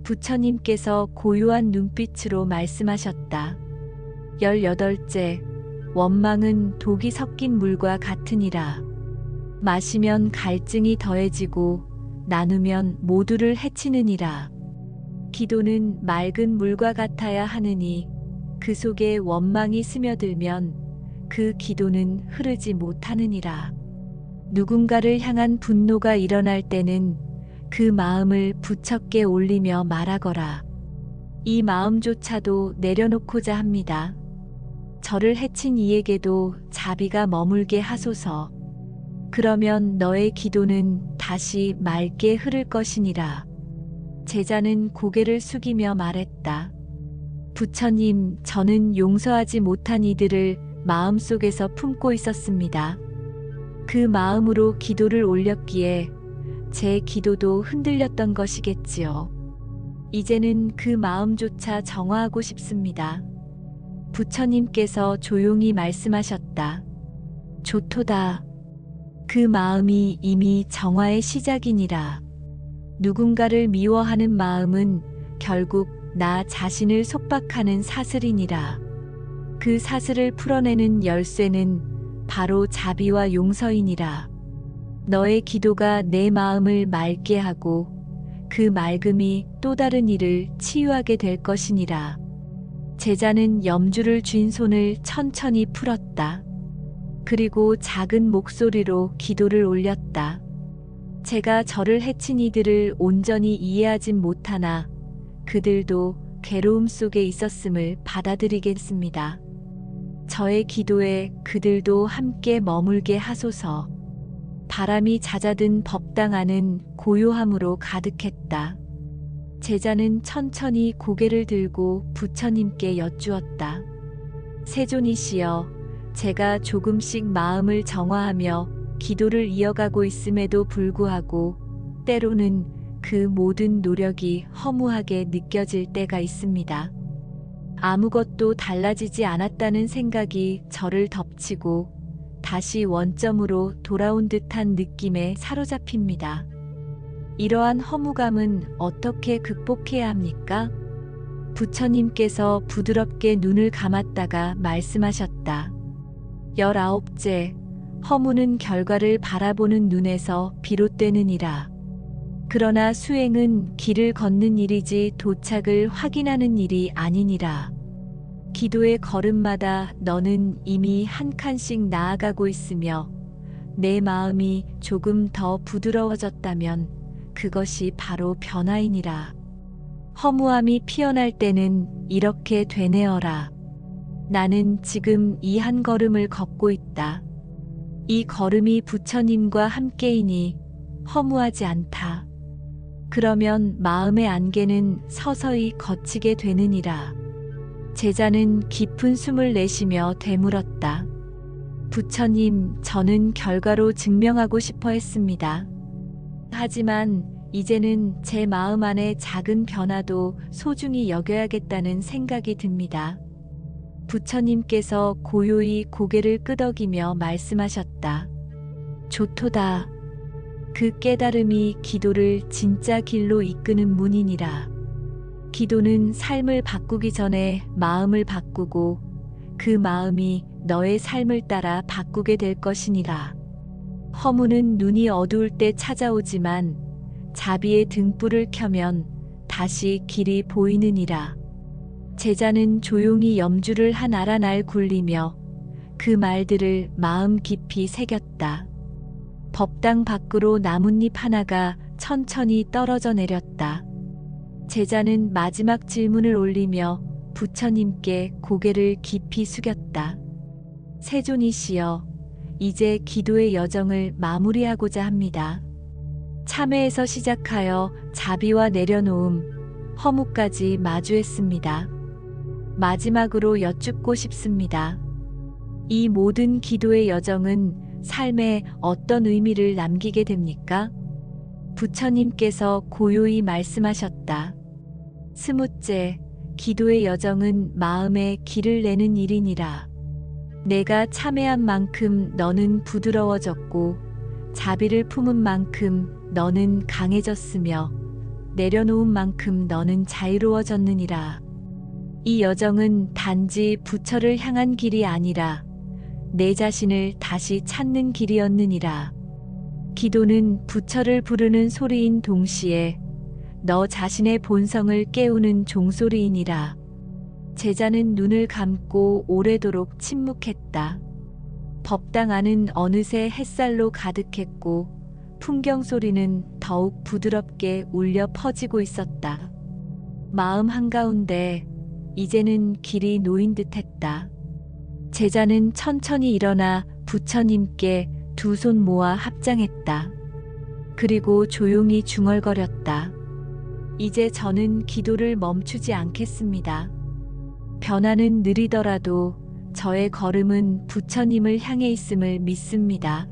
Speaker 1: 부처님께서 고요한 눈빛으로 말씀하셨다. 18째, 원망은 독이 섞인 물과 같으니라. 마시면 갈증이 더해지고 나누면 모두를 해치느니라. 기도는 맑은 물과 같아야 하느니 그 속에 원망이 스며들면 그 기도는 흐르지 못하느니라. 누군가를 향한 분노가 일어날 때는 그 마음을 부처께 올리며 말하거라. 이 마음조차도 내려놓고자 합니다. 저를 해친 이에게도 자비가 머물게 하소서. 그러면 너의 기도는 다시 맑게 흐를 것이니라. 제자는 고개를 숙이며 말했다. 부처님, 저는 용서하지 못한 이들을 마음속에서 품고 있었습니다. 그 마음으로 기도를 올렸기에 제 기도도 흔들렸던 것이겠지요. 이제는 그 마음조차 정화하고 싶습니다. 부처님께서 조용히 말씀하셨다. 좋도다. 그 마음이 이미 정화의 시작이니라. 누군가를 미워하는 마음은 결국 나 자신을 속박하는 사슬이니라. 그 사슬을 풀어내는 열쇠는 바로 자비와 용서이니라. 너의 기도가 내 마음을 맑게 하고 그 맑음이 또 다른 이를 치유하게 될 것이니라. 제자는 염주를 쥔 손을 천천히 풀었다. 그리고 작은 목소리로 기도를 올렸다. 제가 저를 해친 이들을 온전히 이해하진 못하나 그들도 괴로움 속에 있었음을 받아들이겠습니다. 저의 기도에 그들도 함께 머물게 하소서. 바람이 잦아든 법당 안은 고요함으로 가득했다. 제자는 천천히 고개를 들고 부처님께 여쭈었다. 세존이시여, 제가 조금씩 마음을 정화하며 기도를 이어가고 있음에도 불구하고 때로는 그 모든 노력이 허무하게 느껴질 때가 있습니다. 아무것도 달라지지 않았다는 생각이 저를 덮치고 다시 원점으로 돌아온 듯한 느낌에 사로잡힙니다. 이러한 허무감은 어떻게 극복해야 합니까? 부처님께서 부드럽게 눈을 감았다가 말씀하셨다. 19째, 허무는 결과를 바라보는 눈에서 비롯되느니라. 그러나 수행은 길을 걷는 일이지 도착을 확인하는 일이 아니니라. 기도의 걸음마다 너는 이미 한 칸씩 나아가고 있으며 내 마음이 조금 더 부드러워졌다면 그것이 바로 변화이니라. 허무함이 피어날 때는 이렇게 되뇌어라. 나는 지금 이 한 걸음을 걷고 있다. 이 걸음이 부처님과 함께이니 허무하지 않다. 그러면 마음의 안개는 서서히 걷히게 되느니라. 제자는 깊은 숨을 내쉬며 되물었다. 부처님, 저는 결과로 증명하고 싶어 했습니다. 하지만 이제는 제 마음 안의 작은 변화도 소중히 여겨야겠다는 생각이 듭니다. 부처님께서 고요히 고개를 끄덕이며 말씀하셨다. 좋도다. 그 깨달음이 기도를 진짜 길로 이끄는 문이니라. 기도는 삶을 바꾸기 전에 마음을 바꾸고 그 마음이 너의 삶을 따라 바꾸게 될 것이니라. 허무는 눈이 어두울 때 찾아오지만 자비의 등불을 켜면 다시 길이 보이느니라. 제자는 조용히 염주를 한 알아날 굴리며 그 말들을 마음 깊이 새겼다. 법당 밖으로 나뭇잎 하나가 천천히 떨어져 내렸다. 제자는 마지막 질문을 올리며 부처님께 고개를 깊이 숙였다. 세존이시여, 이제 기도의 여정을 마무리하고자 합니다. 참회에서 시작하여 자비와 내려놓음, 허무까지 마주했습니다. 마지막으로 여쭙고 싶습니다. 이 모든 기도의 여정은 삶에 어떤 의미를 남기게 됩니까? 부처님께서 고요히 말씀하셨다. 20째, 기도의 여정은 마음에 길을 내는 일이니라. 내가 참회한 만큼 너는 부드러워졌고 자비를 품은 만큼 너는 강해졌으며 내려놓은 만큼 너는 자유로워졌느니라. 이 여정은 단지 부처를 향한 길이 아니라 내 자신을 다시 찾는 길이었느니라. 기도는 부처를 부르는 소리인 동시에 너 자신의 본성을 깨우는 종소리이니라. 제자는 눈을 감고 오래도록 침묵했다. 법당 안은 어느새 햇살로 가득했고 풍경 소리는 더욱 부드럽게 울려 퍼지고 있었다. 마음 한가운데 이제는 길이 놓인 듯했다. 제자는 천천히 일어나 부처님께 두 손 모아 합장했다. 그리고 조용히 중얼거렸다. 이제 저는 기도를 멈추지 않겠습니다. 변화는 느리더라도 저의 걸음은 부처님을 향해 있음을 믿습니다.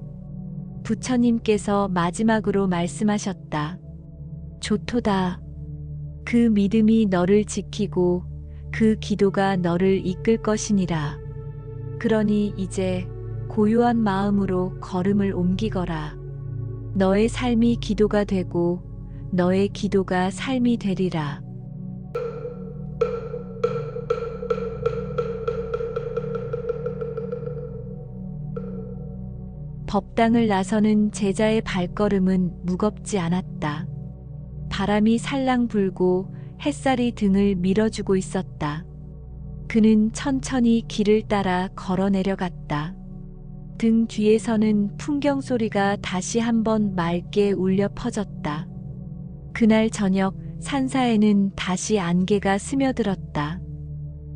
Speaker 1: 부처님께서 마지막으로 말씀하셨다. 좋도다. 그 믿음이 너를 지키고 그 기도가 너를 이끌 것이니라. 그러니 이제 고요한 마음으로 걸음을 옮기거라. 너의 삶이 기도가 되고 너의 기도가 삶이 되리라. 법당을 나서는 제자의 발걸음은 무겁지 않았다. 바람이 살랑 불고 햇살이 등을 밀어주고 있었다. 그는 천천히 길을 따라 걸어 내려갔다. 등 뒤에서는 풍경 소리가 다시 한번 맑게 울려 퍼졌다. 그날 저녁 산사에는 다시 안개가 스며들었다.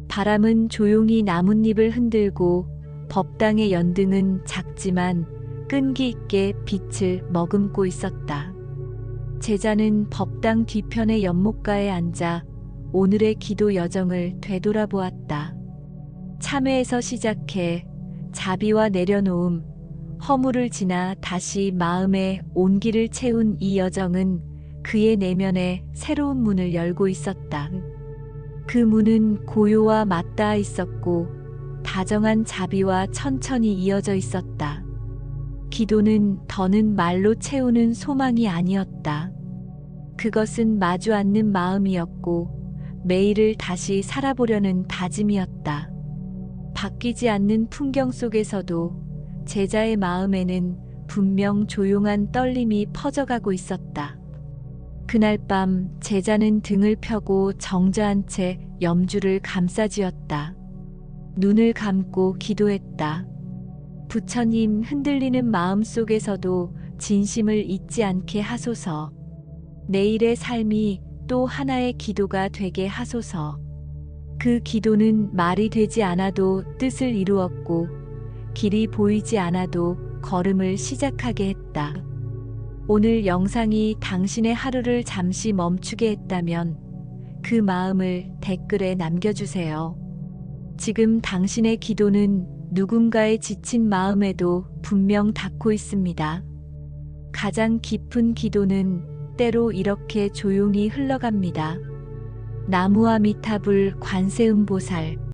Speaker 1: 바람은 조용히 나뭇잎을 흔들고 법당의 연등은 작지만 끈기 있게 빛을 머금고 있었다. 제자는 법당 뒤편의 연못가에 앉아 오늘의 기도 여정을 되돌아보았다. 참회에서 시작해 자비와 내려놓음, 허물을 지나 다시 마음의 온기를 채운 이 여정은 그의 내면에 새로운 문을 열고 있었다. 그 문은 고요와 맞닿아 있었고 다정한 자비와 천천히 이어져 있었다. 기도는 더는 말로 채우는 소망이 아니었다. 그것은 마주 앉는 마음이었고 매일을 다시 살아보려는 다짐이었다. 바뀌지 않는 풍경 속에서도 제자의 마음에는 분명 조용한 떨림이 퍼져가고 있었다. 그날 밤 제자는 등을 펴고 정자한 채 염주를 감싸쥐었다. 눈을 감고 기도했다. 부처님, 흔들리는 마음 속에서도 진심을 잊지 않게 하소서. 내일의 삶이 또 하나의 기도가 되게 하소서. 그 기도는 말이 되지 않아도 뜻을 이루었고 길이 보이지 않아도 걸음을 시작하게 했다. 오늘 영상이 당신의 하루를 잠시 멈추게 했다면 그 마음을 댓글에 남겨주세요. 지금 당신의 기도는 누군가의 지친 마음에도 분명 닿고 있습니다. 가장 깊은 기도는 때로 이렇게 조용히 흘러갑니다. 나무아미타불 관세음보살.